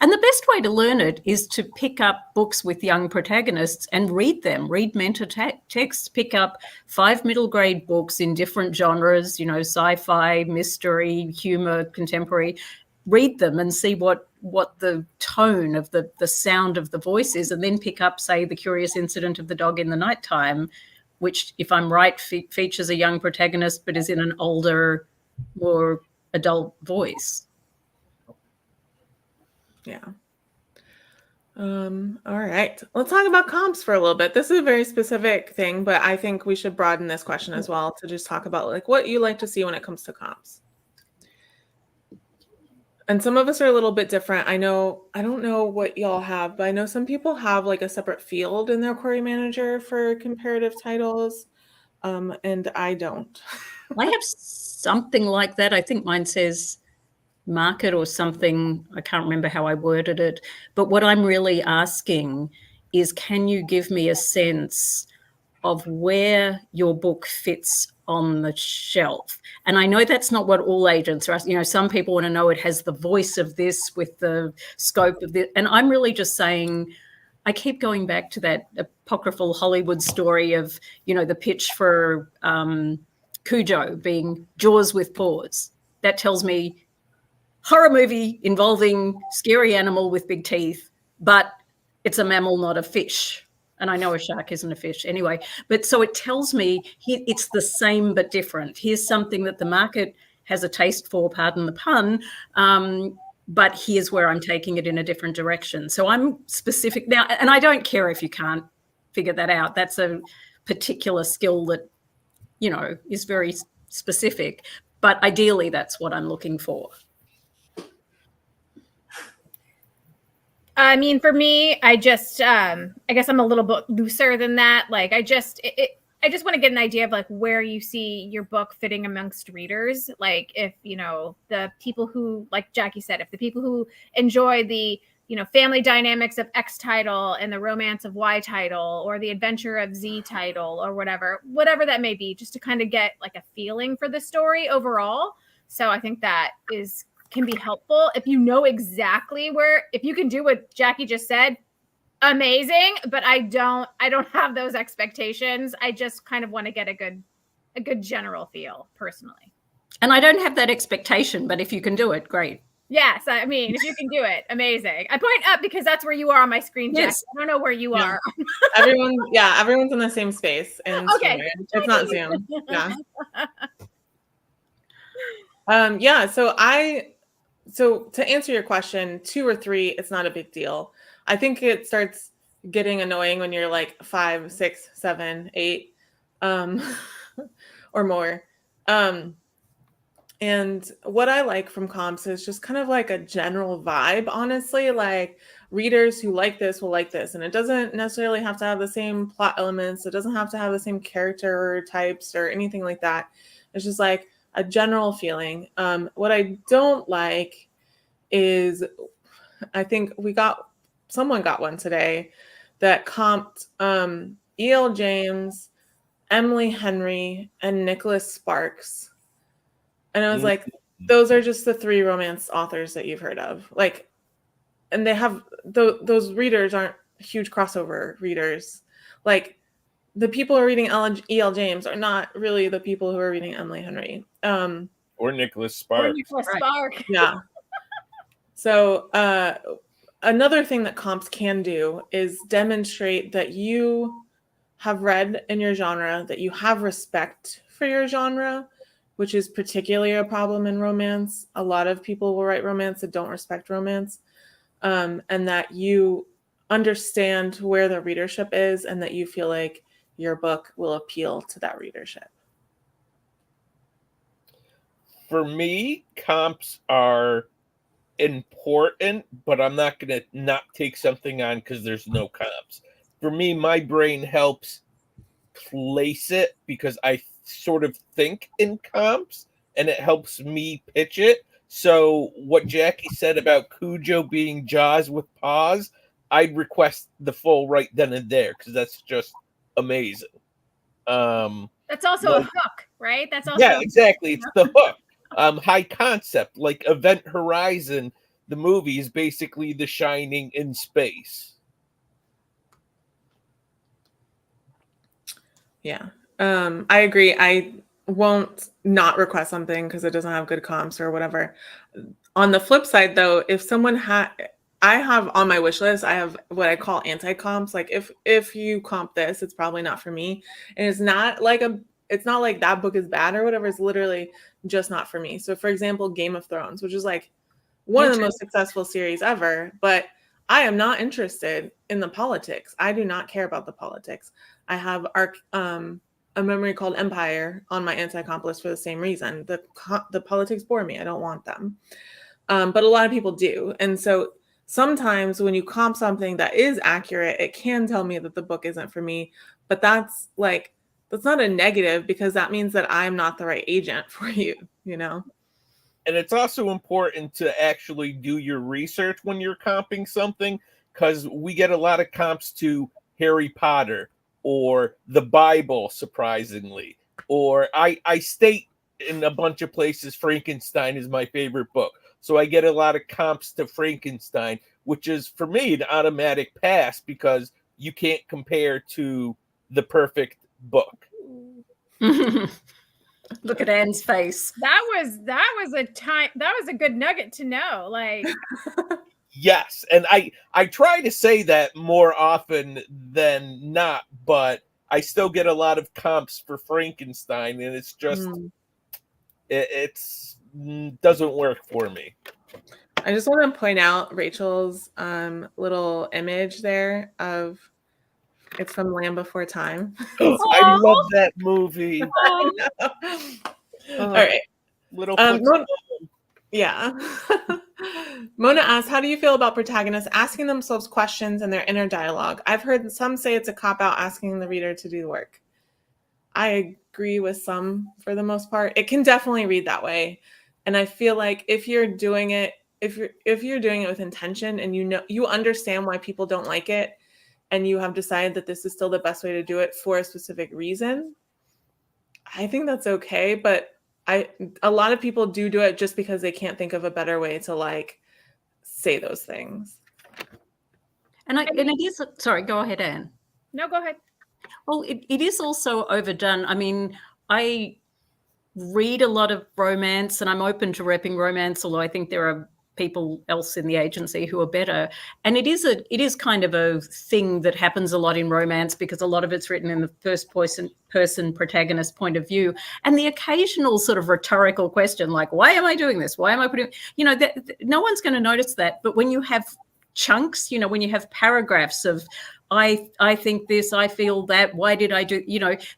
And the best way to learn it is to pick up books with young protagonists and read them, read mentor texts, pick up 5 middle grade books in different genres, you know, sci-fi, mystery, humor, contemporary. Read them and see what the tone of the sound of the voice is, and then pick up, say, The Curious Incident of the Dog in the Nighttime, which, if I'm right, features a young protagonist but is in an older, more adult voice. Yeah. All right. Let's talk about comps for a little bit. This is a very specific thing, but I think we should broaden this question as well to just talk about like what you like to see when it comes to comps. And some of us are a little bit different. I don't know what y'all have, but I know some people have like a separate field in their query manager for comparative titles. And I don't. I have something like that. I think mine says market or something. I can't remember how I worded it. But what I'm really asking is, can you give me a sense of where your book fits on the shelf? And I know that's not what all agents are. You know, some people want to know it has the voice of this with the scope of this. And I'm really just saying, I keep going back to that apocryphal Hollywood story of, you know, the pitch for Cujo being Jaws with paws. That tells me horror movie involving scary animal with big teeth, but it's a mammal, not a fish. And I know a shark isn't a fish anyway. But so it tells me it's the same but different. Here's something that the market has a taste for, pardon the pun, but here's where I'm taking it in a different direction. So I'm specific now, and I don't care if you can't figure that out. That's a particular skill that, you know, is very specific. But ideally, that's what I'm looking for. I mean, for me, I guess I'm a little bit looser than that. Like, I just want to get an idea of like where you see your book fitting amongst readers. Like, if, you know, the people who, like Jacqui said, if the people who enjoy the, you know, family dynamics of X title and the romance of Y title or the adventure of Z title or whatever that may be, just to kind of get like a feeling for the story overall. So I think that can be helpful if you know exactly where, if you can do what Jacqui just said, amazing. But I don't have those expectations. I just kind of want to get a good general feel personally. And I don't have that expectation, but if you can do it, great. Yes, I mean, if you can do it, amazing. I point up because that's where you are on my screen, Jacqui. Yes. I don't know where you are. Everyone's in the same space. And okay. It's not Zoom. Yeah. So to answer your question, 2 or 3, it's not a big deal. I think it starts getting annoying when you're like 5, 6, 7, 8, or more. And what I like from comps is just kind of like a general vibe, honestly. Like, readers who like this will like this. And it doesn't necessarily have to have the same plot elements. It doesn't have to have the same character types or anything like that. It's just like a general feeling. What I don't like is, I think someone got one today that comped E.L. James, Emily Henry, and Nicholas Sparks. And I was like, those are just the 3 romance authors that you've heard of. Like, and they have, those readers aren't huge crossover readers. Like, the people who are reading E.L. James are not really the people who are reading Emily Henry. Or Nicholas Sparks. Spark. Yeah. So another thing that comps can do is demonstrate that you have read in your genre, that you have respect for your genre, which is particularly a problem in romance. A lot of people will write romance that don't respect romance, and that you understand where the readership is and that you feel like your book will appeal to that readership. For me, comps are important, but I'm not going to not take something on because there's no comps. For me, my brain helps place it because I sort of think in comps and it helps me pitch it. So what Jacqui said about Cujo being Jaws with paws, I'd request the full right then and there because that's just amazing. That's also a hook, right? That's also yeah, exactly. It's the hook. High concept, like Event Horizon, the movie is basically The Shining in space. Yeah. I agree. I won't not request something because it doesn't have good comps or whatever. On the flip side, though, if someone I have on my wish list, I have what I call anti-comps. Like if you comp this, it's probably not for me. And it's not like that book is bad or whatever. It's literally just not for me. So for example, Game of Thrones, which is like one of the most successful series ever, but I am not interested in the politics. I do not care about the politics. I have a memory called Empire on my anti-comp list for the same reason. The politics bore me. I don't want them. But a lot of people do. And so sometimes when you comp something that is accurate, it can tell me that the book isn't for me. But that's not a negative because that means that I'm not the right agent for you, you know? And it's also important to actually do your research when you're comping something, because we get a lot of comps to Harry Potter or the Bible, surprisingly. Or I state in a bunch of places Frankenstein is my favorite book. So I get a lot of comps to Frankenstein, which is, for me, an automatic pass because you can't compare to the perfect book. Look at Anne's face. That was a good nugget to know. Like, yes, and I try to say that more often than not, but I still get a lot of comps for Frankenstein, and it's just it's doesn't work for me. I just want to point out Rachel's little image there of it's from Land Before Time. I love that movie. All right. Little yeah. Mona asks, how do you feel about protagonists asking themselves questions in their inner dialogue? I've heard some say it's a cop-out asking the reader to do the work. I agree with some for the most part. It can definitely read that way. And I feel like if you're doing it with intention and you understand why people don't like it, and you have decided that this is still the best way to do it for a specific reason, I think that's okay. But a lot of people do it just because they can't think of a better way to say those things. And it is, sorry, go ahead, Anne. No, go ahead. Well, it is also overdone. I mean, I read a lot of romance and I'm open to repping romance, although I think there are people else in the agency who are better. And it is kind of a thing that happens a lot in romance because a lot of it's written in the first person protagonist point of view. And the occasional sort of rhetorical question, like, why am I doing this? Why am I putting, no one's going to notice that. But when you have chunks, when you have paragraphs of, I think this, I feel that, why did I do,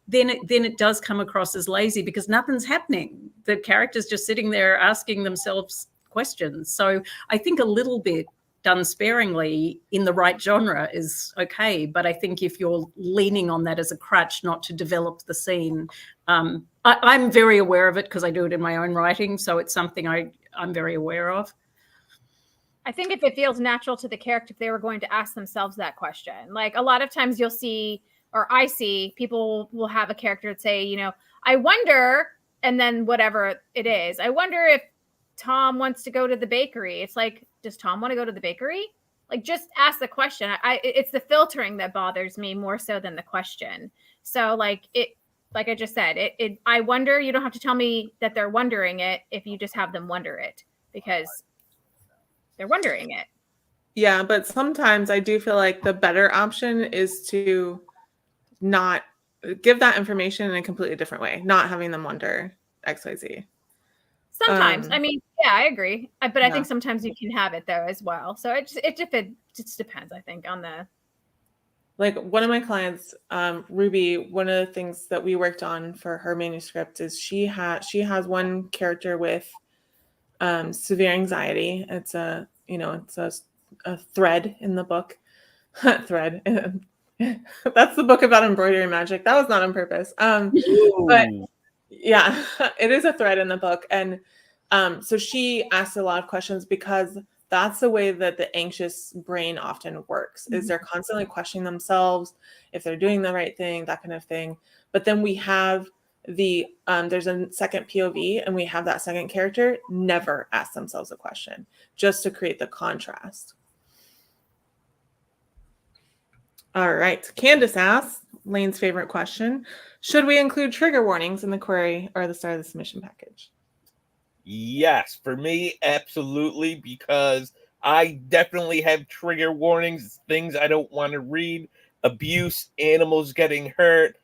then it does come across as lazy because nothing's happening. The character's just sitting there asking themselves questions. So I think a little bit done sparingly in the right genre is okay. But I think if you're leaning on that as a crutch not to develop the scene, I'm very aware of it because I do it in my own writing. So it's something I'm very aware of. I think if it feels natural to the character, if they were going to ask themselves that question, like a lot of times you'll see, or I see people will have a character say, I wonder, and then whatever it is, I wonder if Tom wants to go to the bakery. It's like, does Tom want to go to the bakery? Like, just ask the question. It's the filtering that bothers me more so than the question. So like I just said, I wonder, you don't have to tell me that they're wondering it if you just have them wonder it because they're wondering it. Yeah, but sometimes I do feel like the better option is to not give that information in a completely different way, not having them wonder XYZ. Sometimes, I mean, yeah, I agree. But I think sometimes you can have it though as well. So it just depends, I think, on the. Like one of my clients, Ruby, one of the things that we worked on for her manuscript is she has one character with severe anxiety. It's a thread in the book. Thread. That's the book about embroidery magic. That was not on purpose. But yeah, it is a thread in the book. And So she asks a lot of questions because that's the way that the anxious brain often works, is they're constantly questioning themselves if they're doing the right thing, that kind of thing. But then we have there's a second POV, and we have that second character never ask themselves a question, just to create the contrast. All right. Candace asks, Lane's favorite question, should we include trigger warnings in the query or the start of the submission package? Yes, for me, absolutely, because I definitely have trigger warnings, things I don't want to read, abuse, animals getting hurt.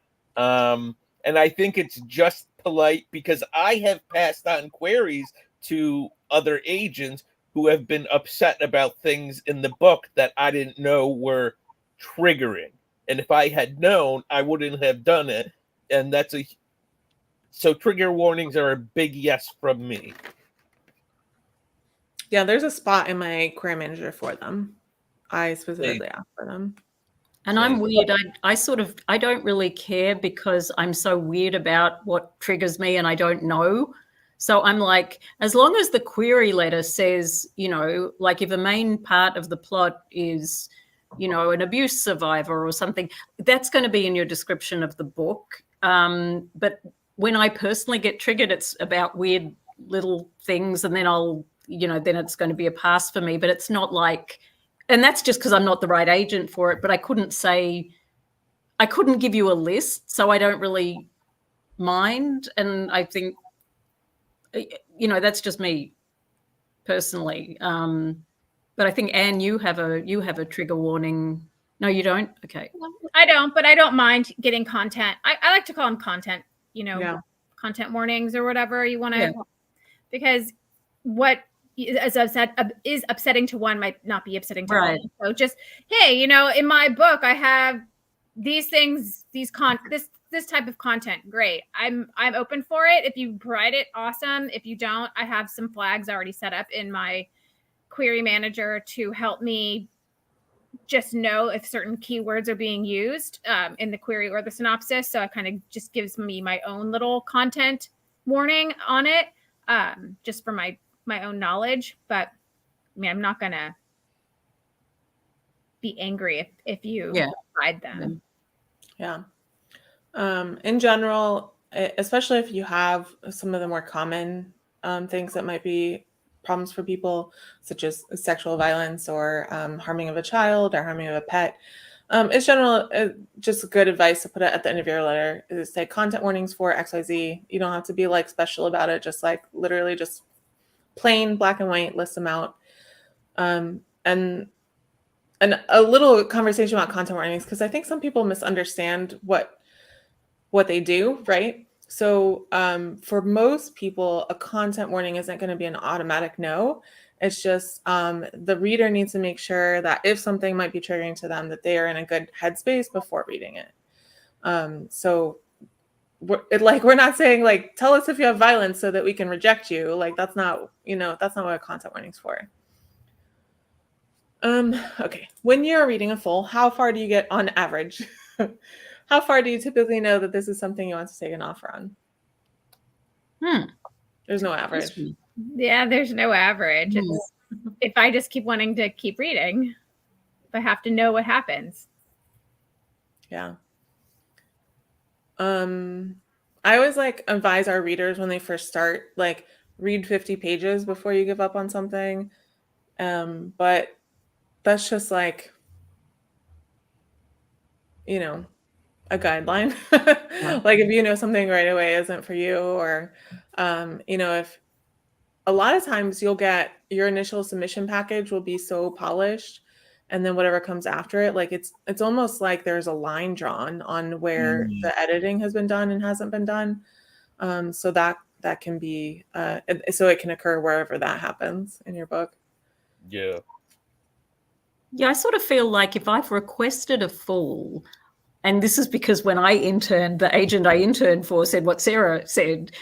And I think it's just polite because I have passed on queries to other agents who have been upset about things in the book that I didn't know were triggering. And if I had known, I wouldn't have done it. And so trigger warnings are a big yes from me. Yeah, there's a spot in my query manager for them. I specifically asked for them. And I'm weird. I don't really care because I'm so weird about what triggers me and I don't know. So I'm like, as long as the query letter says, like if a main part of the plot is, an abuse survivor or something, that's going to be in your description of the book. But when I personally get triggered, it's about weird little things, and then then it's going to be a pass for me. But it's not like, and that's just because I'm not the right agent for it. But I couldn't give you a list, so I don't really mind. And I think, that's just me personally. But I think, Anne, you have a trigger warning. No, you don't? Okay. I don't, but I don't mind getting content. I like to call them content, content warnings or whatever you want to, because what is upsetting to one might not be upsetting to all. So just, hey, in my book, I have these things, this type of content. Great. I'm open for it. If you provide it, awesome. If you don't, I have some flags already set up in my query manager to help me just know if certain keywords are being used in the query or the synopsis. So it kind of just gives me my own little content warning on it, just for my own knowledge. But I mean, I'm not going to be angry if you provide them. Yeah. In general, especially if you have some of the more common things that might be problems for people, such as sexual violence or harming of a child or harming of a pet, it's just good advice to put it at the end of your letter, is say content warnings for XYZ. You don't have to be like special about it, just like literally just plain black and white, list them out. And a little conversation about content warnings, because I think some people misunderstand what they do, right? So for most people, a content warning isn't going to be an automatic no. It's just the reader needs to make sure that if something might be triggering to them, that they are in a good headspace before reading it. So we're not saying like, tell us if you have violence so that we can reject you. Like that's not what a content warning's for. Okay. When you're reading a full, how far do you get on average? How far do you typically know that this is something you want to take an offer on? There's no average. Yeah, there's no average. If I just keep wanting to keep reading, if I have to know what happens. Yeah. I always advise our readers when they first start, read 50 pages before you give up on something. But that's just a guideline. If you know something right away isn't for you, or if a lot of times you'll get your initial submission package will be so polished, and then whatever comes after it, it's almost like there's a line drawn on where the editing has been done and hasn't been done. So that can be so it can occur wherever that happens in your book. Yeah, I sort of feel like if I've requested a full, and this is because when I interned, the agent I interned for said what Sarah said.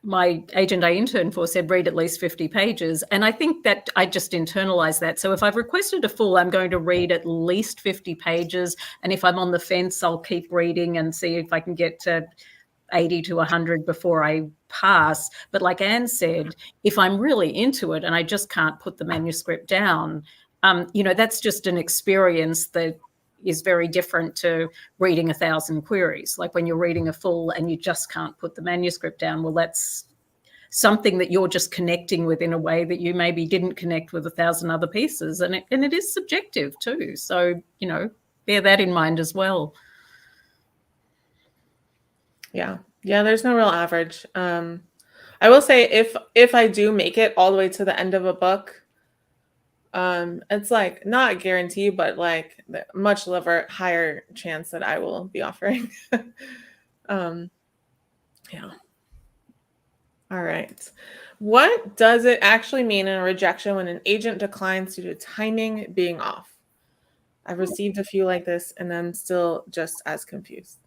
My agent I interned for said read at least 50 pages. And I think that I just internalized that. So if I've requested a full, I'm going to read at least 50 pages. And if I'm on the fence, I'll keep reading and see if I can get to 80 to 100 before I pass. But like Anne said, if I'm really into it and I just can't put the manuscript down, that's just an experience that is very different to reading 1,000 queries. Like when you're reading a full and you just can't put the manuscript down, well, that's something that you're just connecting with in a way that you maybe didn't connect with 1,000 other pieces. And it is subjective too. So, bear that in mind as well. Yeah. There's no real average. I will say if I do make it all the way to the end of a book, it's like not a guarantee, but like much higher chance that I will be offering. Yeah. All right. What does it actually mean in a rejection when an agent declines due to timing being off? I've received a few like this and I'm still just as confused.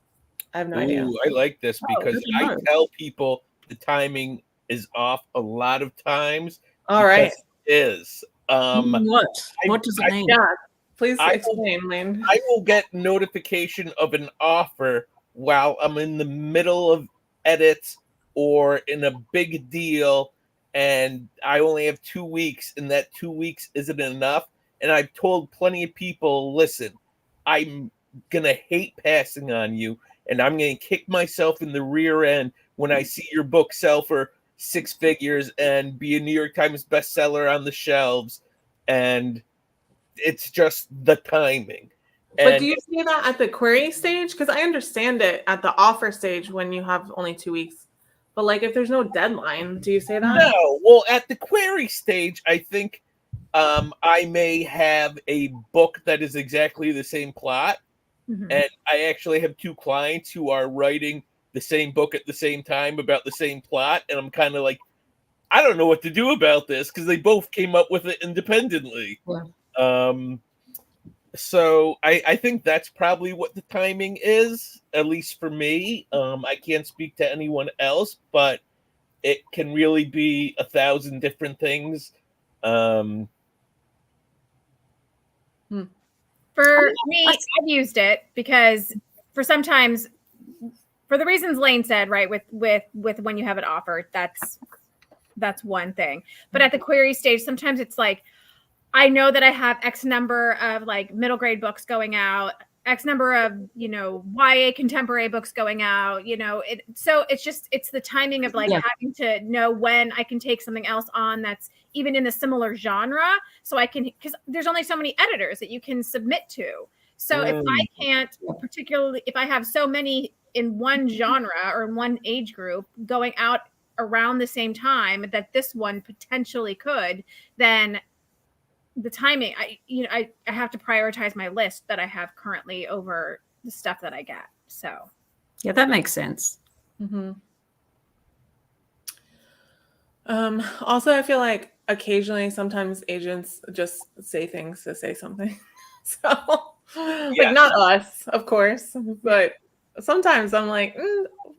I have no idea. Ooh, I like this because I tell people the timing is off a lot of times. All right. It is. What does it mean? Yeah, please explain, Lane. I will get notification of an offer while I'm in the middle of edits or in a big deal, and I only have 2 weeks, and that 2 weeks isn't enough. And I've told plenty of people, listen, I'm gonna hate passing on you, and I'm gonna kick myself in the rear end when I see your book sell for 6 figures and be a New York Times bestseller on the shelves. And it's just the timing. But do you say that at the query stage? Because I understand it at the offer stage when you have only 2 weeks. But like if there's no deadline, do you say that? No. Well, at the query stage, I think I may have a book that is exactly the same plot. Mm-hmm. And I actually have 2 clients who are writing the same book at the same time about the same plot. And I'm kind of like, I don't know what to do about this because they both came up with it independently. Yeah. So I think that's probably what the timing is, at least for me. I can't speak to anyone else, but it can really be 1,000 different things. For me, I've used it because for the reasons Lane said, right, with when you have it offered, that's one thing. But at the query stage, sometimes it's like, I know that I have X number of like middle grade books going out, X number of, YA contemporary books going out, so it's the timing of like having to know when I can take something else on that's even in a similar genre. So I can, because there's only so many editors that you can submit to. So if I can't, particularly if I have so many in one genre or in one age group going out around the same time that this one potentially could, then the timing, I have to prioritize my list that I have currently over the stuff that I get. So yeah, that makes sense. Mm-hmm. Also, I feel like occasionally sometimes agents just say things to say something. So like not us, of course, but sometimes I'm like,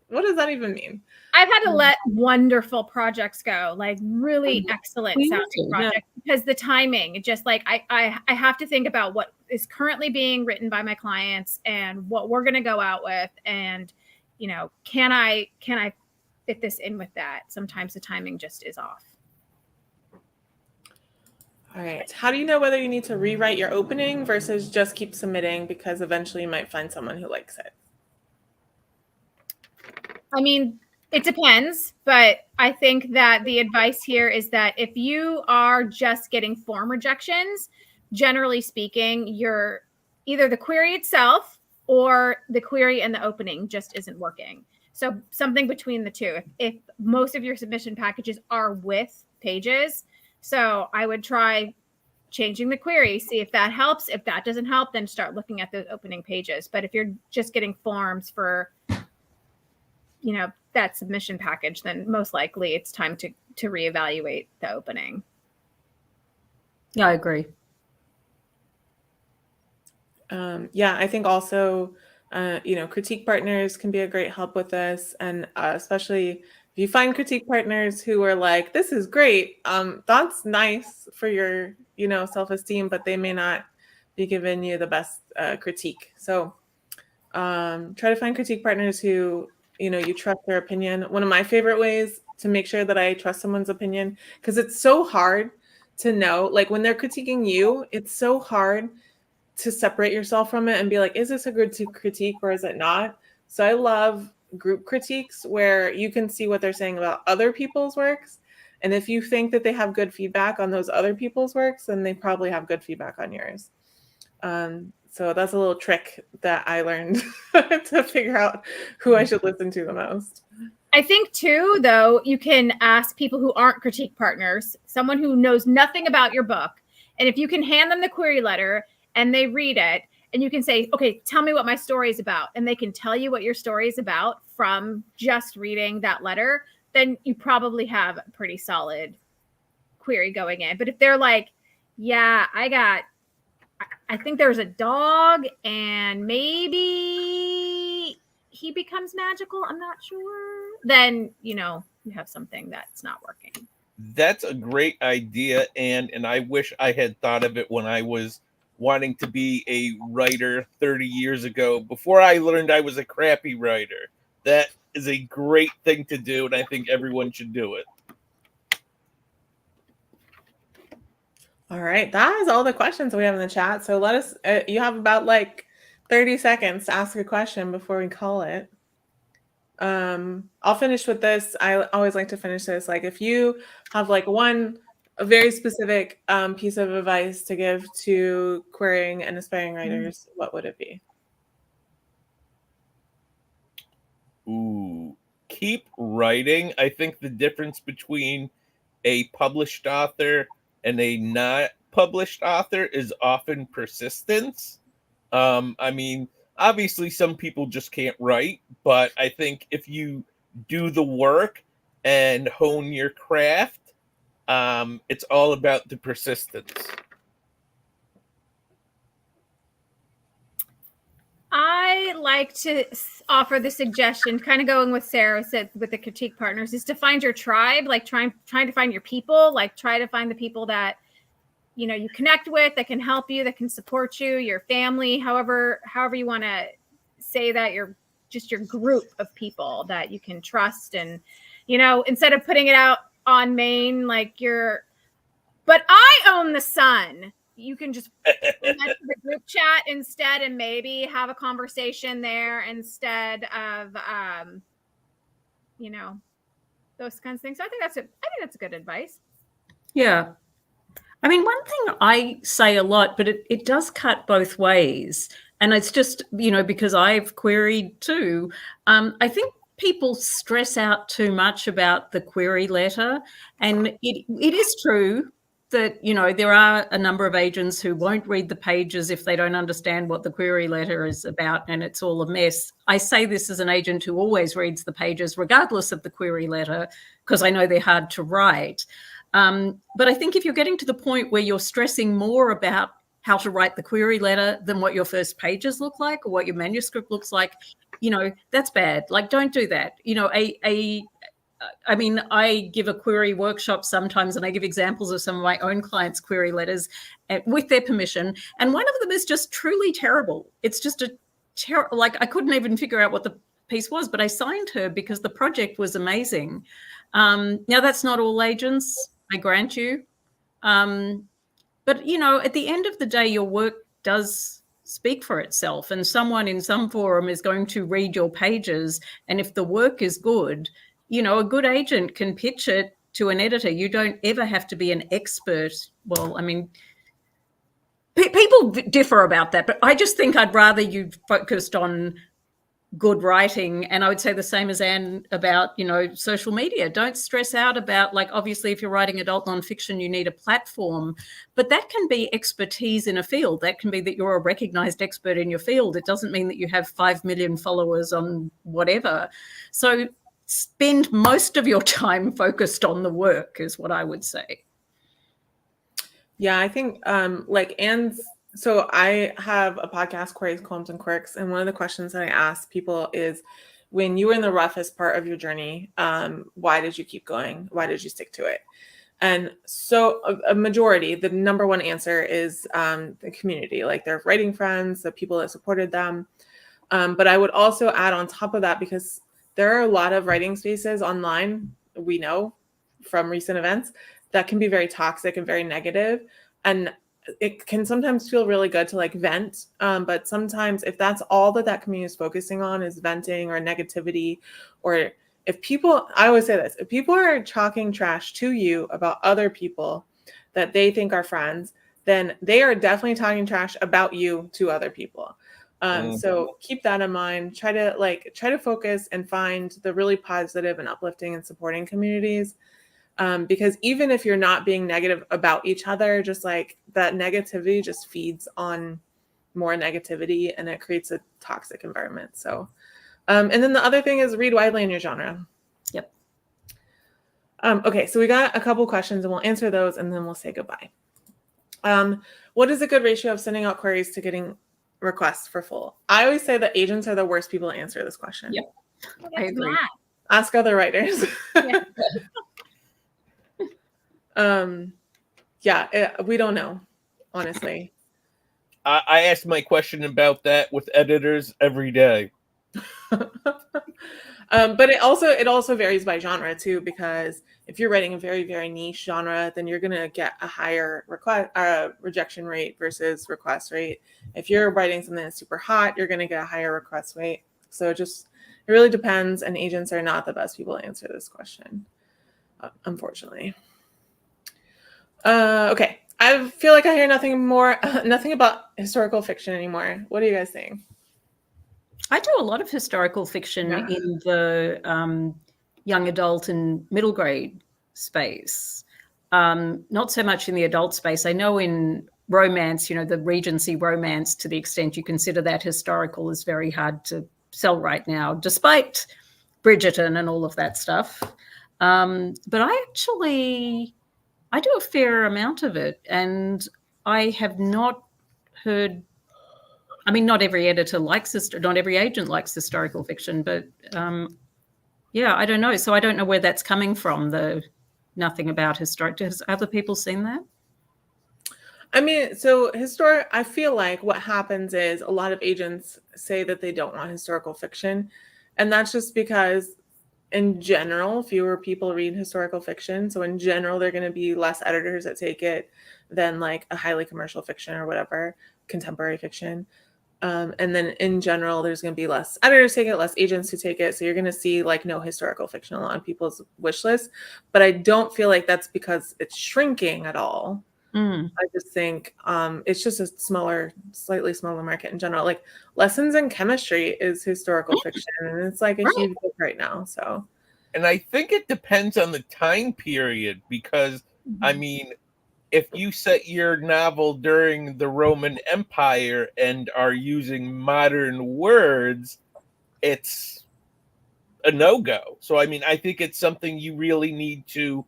what does that even mean? I've had to let wonderful projects go, like really excellent sounding projects, because the timing, just like I have to think about what is currently being written by my clients and what we're going to go out with, and can I fit this in with that? Sometimes the timing just is off. All right. How do you know whether you need to rewrite your opening versus just keep submitting, because eventually you might find someone who likes it? I mean, it depends, but I think that the advice here is that if you are just getting form rejections, generally speaking, you're either the query itself or the query and the opening just isn't working. So something between the two. If most of your submission packages are with pages, so I would try changing the query, see if that helps. If that doesn't help, then start looking at those opening pages. But if you're just getting forms for that submission package, then most likely it's time to reevaluate the opening. Yeah, I agree. I think also, critique partners can be a great help with this. And especially if you find critique partners who are like, this is great. That's nice for your, self-esteem, but they may not be giving you the best critique. So try to find critique partners who, you trust their opinion. One of my favorite ways to make sure that I trust someone's opinion, because it's so hard to know, like when they're critiquing you, it's so hard to separate yourself from it and be like, is this a good critique or is it not? So I love group critiques where you can see what they're saying about other people's works. And if you think that they have good feedback on those other people's works, then they probably have good feedback on yours. So that's a little trick that I learned to figure out who I should listen to the most. I think too, though, you can ask people who aren't critique partners, someone who knows nothing about your book. And if you can hand them the query letter and they read it, and you can say, okay, tell me what my story is about. And they can tell you what your story is about from just reading that letter, then you probably have a pretty solid query going in. But if they're like, yeah, I think there's a dog and maybe he becomes magical, I'm not sure, then, you have something that's not working. That's a great idea. And I wish I had thought of it when I was wanting to be a writer 30 years ago, before I learned I was a crappy writer. That is a great thing to do, and I think everyone should do it. All right, that is all the questions we have in the chat. So let us, you have about like 30 seconds to ask a question before we call it. I'll finish with this. I always like to finish this. Like if you have like a very specific piece of advice to give to querying and aspiring writers, what would it be? Ooh, keep writing. I think the difference between a published author and a not published author is often persistence. I mean, obviously some people just can't write, but I think if you do the work and hone your craft, it's all about the persistence. I like to offer the suggestion, kind of going with Sarah said with the critique partners, is to find your tribe, like trying to find your people, like try to find the people that you connect with, that can help you, that can support you, your family, however you want to say that, your group of people that you can trust. And instead of putting it out on main, like but I own the Sun, you can just put that to the group chat instead, and maybe have a conversation there instead of those kinds of things. So I think that's a good advice. Yeah. I mean, one thing I say a lot, but it does cut both ways. And it's just, because I've queried too. I think people stress out too much about the query letter. And it is true that, there are a number of agents who won't read the pages if they don't understand what the query letter is about, and it's all a mess. I say this as an agent who always reads the pages regardless of the query letter, because I know they're hard to write. But I think if you're getting to the point where you're stressing more about how to write the query letter than what your first pages look like or what your manuscript looks like, that's bad. Like, don't do that. I mean, I give a query workshop sometimes, and I give examples of some of my own clients' query letters with their permission. And one of them is just truly terrible. It's just like I couldn't even figure out what the piece was, but I signed her because the project was amazing. Now, that's not all agents, I grant you. But, at the end of the day, your work does speak for itself, and someone in some forum is going to read your pages. And if the work is good, a good agent can pitch it to an editor. You don't ever have to be an expert. Well, I mean, people differ about that, but I just think I'd rather you focused on good writing. And I would say the same as Anne about, social media. Don't stress out about, like, obviously, if you're writing adult nonfiction, you need a platform, but that can be expertise in a field. That can be that you're a recognized expert in your field. It doesn't mean that you have 5 million followers on whatever. So spend most of your time focused on the work is what I would say. Yeah, I think like Anne's, so I have a podcast, Queries, Qualms, and Quirks, and one of the questions that I ask people is, when you were in the roughest part of your journey, why did you keep going? Why did you stick to it? And so a majority, the number one answer is the community, like their writing friends, the people that supported them. But I would also add on top of that, because there are a lot of writing spaces online, we know from recent events, that can be very toxic and very negative. And it can sometimes feel really good to like vent. But sometimes if that's all that community is focusing on is venting or negativity, or if people, I always say this, if people are talking trash to you about other people that they think are friends, then they are definitely talking trash about you to other people. So keep that in mind. Try to focus and find the really positive and uplifting and supporting communities. Because even if you're not being negative about each other, just like that negativity just feeds on more negativity and it creates a toxic environment. So, and then the other thing is read widely in your genre. Yep. Okay, so we got a couple questions and we'll answer those and then we'll say goodbye. What is a good ratio of sending out queries to getting requests for full? I always say that agents are the worst people to answer this question. Yep. I agree. Ask other writers. We don't know, honestly. I ask my question about that with editors every day. But it also varies by genre too, because if you're writing a very, very niche genre, then you're going to get a higher rejection rate versus request rate. If you're writing something that's super hot, you're going to get a higher request rate. So it really depends, and agents are not the best people to answer this question, unfortunately. Okay. I feel like I hear nothing about historical fiction anymore. What are you guys saying? I do a lot of historical fiction in the young adult and middle grade space. Not so much in the adult space. I know in romance, the Regency romance, to the extent you consider that historical, is very hard to sell right now, despite Bridgerton and all of that stuff. But I do a fair amount of it, and I have not heard, not every editor likes this, not every agent likes historical fiction, but I don't know. So I don't know where that's coming from, the nothing about historic. Has other people seen that? I feel like what happens is a lot of agents say that they don't want historical fiction, and that's just because in general, fewer people read historical fiction. So in general, there are going to be less editors that take it than like a highly commercial fiction or whatever, contemporary fiction. And then in general, there's going to be less editors take it, less agents who take it. So you're going to see like no historical fiction on people's wish list. But I don't feel like that's because it's shrinking at all. I just think it's just a slightly smaller market in general. Like Lessons in Chemistry is historical fiction, and it's like a huge book right now. So, and I think it depends on the time period, because if you set your novel during the Roman Empire and are using modern words, it's a no-go. So I think it's something you really need to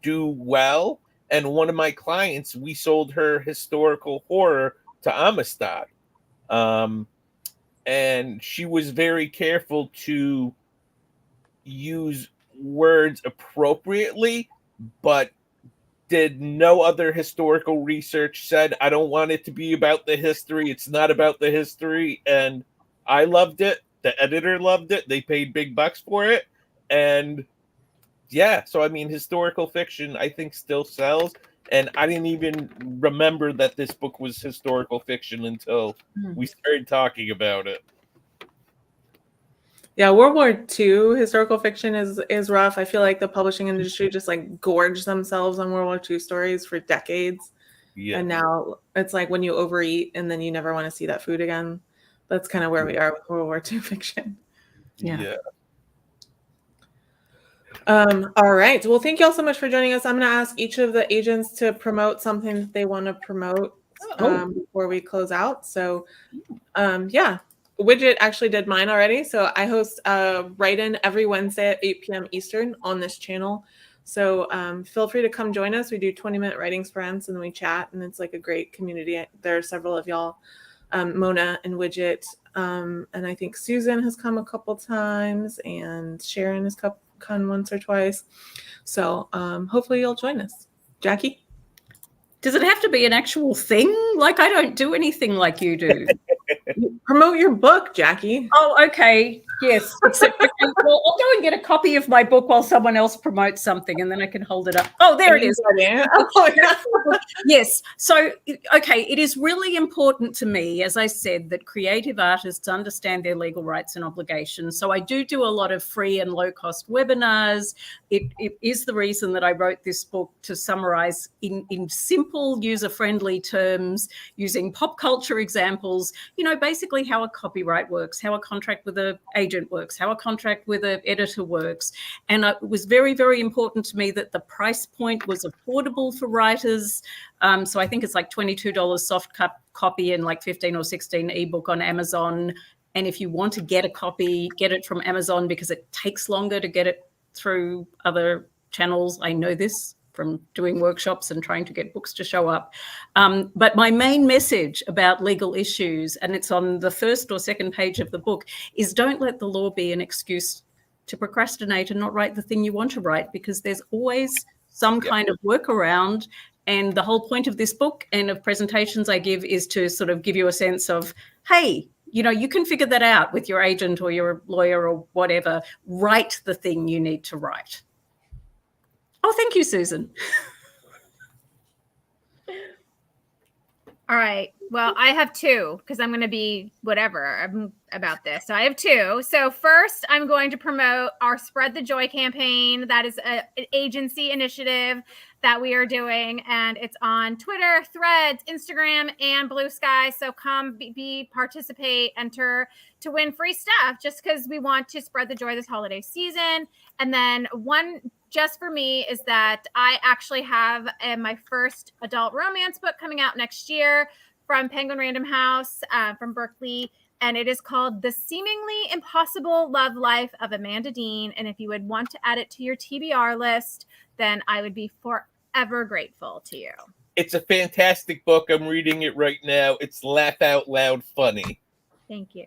do well. And one of my clients, we sold her historical horror to Amistad. And she was very careful to use words appropriately, but did no other historical research, said, I don't want it to be about the history. It's not about the history. And I loved it. The editor loved it. They paid big bucks for it. And so historical fiction, I think, still sells. And I didn't even remember that this book was historical fiction until we started talking about it. Yeah, World War II historical fiction is rough. I feel like the publishing industry just like gorged themselves on World War II stories for decades. Yeah. And now it's like when you overeat and then you never want to see that food again. That's kind of where we are with World War II fiction. Yeah. All right. Well, thank you all so much for joining us. I'm going to ask each of the agents to promote something that they want to promote before we close out. So, Widget actually did mine already. So I host Write-In every Wednesday at 8 p.m. Eastern on this channel. So feel free to come join us. We do 20-minute writing sprints and then we chat, and it's like a great community. There are several of y'all, Mona and Widget, and I think Susan has come a couple times, and Sharon has come once or twice. So hopefully you'll join us. Jacqui? Does it have to be an actual thing? Like, I don't do anything like you do. Promote your book, Jacqui. Oh, okay. Yes, except well, I'll go and get a copy of my book while someone else promotes something, and then I can hold it up. Oh, there it is. Yes. So, okay, it is really important to me, as I said, that creative artists understand their legal rights and obligations. So I do a lot of free and low-cost webinars. It is the reason that I wrote this book, to summarize in simple, user-friendly terms, using pop culture examples, basically how a copyright works, how a contract with an agent works, how a contract with an editor works. And it was very, very important to me that the price point was affordable for writers. So I think it's like $22 soft copy and like 15 or 16 ebook on Amazon. And if you want to get a copy, get it from Amazon, because it takes longer to get it through other channels. I know this from doing workshops and trying to get books to show up. But my main message about legal issues, and it's on the first or second page of the book, is don't let the law be an excuse to procrastinate and not write the thing you want to write, because there's always some kind of workaround. And the whole point of this book and of presentations I give is to sort of give you a sense of, hey, you can figure that out with your agent or your lawyer or whatever. Write the thing you need to write. Oh, thank you, Susan. All right. Well, I have two, because I'm going to be whatever about this. So I have two. So first, I'm going to promote our Spread the Joy campaign. That is an agency initiative that we are doing, and it's on Twitter, Threads, Instagram, and Blue Sky. So come participate, enter to win free stuff, just because we want to spread the joy this holiday season. And then one just for me is that I actually have my first adult romance book coming out next year from Penguin Random House from Berkeley. And it is called The Seemingly Impossible Love Life of Amanda Dean. And if you would want to add it to your TBR list, then I would be forever grateful to you. It's a fantastic book. I'm reading it right now. It's laugh out loud funny. Thank you.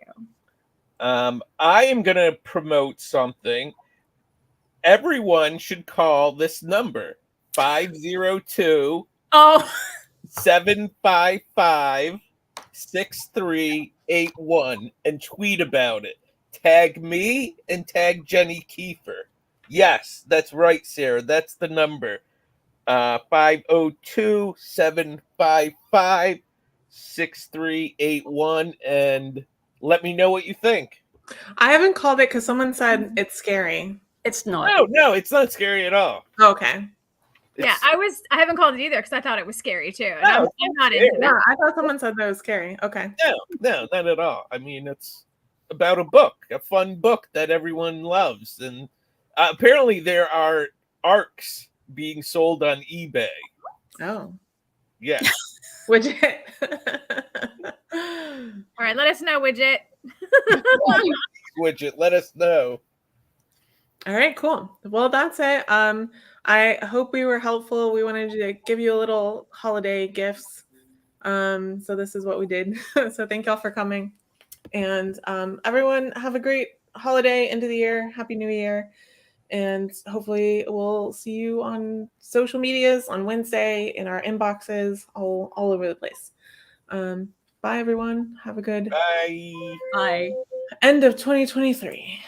I am going to promote something. Everyone should call this number, 502 755 6381, and tweet about it. Tag me and tag Jenny Kiefer. Yes, that's right, Sarah. That's the number. 502 755 6381, and let me know what you think. I haven't called it because someone said it's scary. It's not. No, it's not scary at all. Okay. Yeah, I haven't called it either because I thought it was scary too. No, I'm not into that. Yeah, I thought someone said that was scary. Okay. No, not at all. I mean, it's about a book, a fun book that everyone loves. And apparently there are ARCs being sold on eBay. Oh. Yeah. Widget. All right, let us know, Widget. Widget, let us know. All right, cool. Well, that's it. I hope we were helpful. We wanted to give you a little holiday gifts. So this is what we did. So thank y'all for coming. And everyone have a great holiday, end of the year. Happy New Year. And hopefully we'll see you on social medias on Wednesday, in our inboxes, all over the place. Bye, everyone. Have a good Bye. Bye. end of 2023.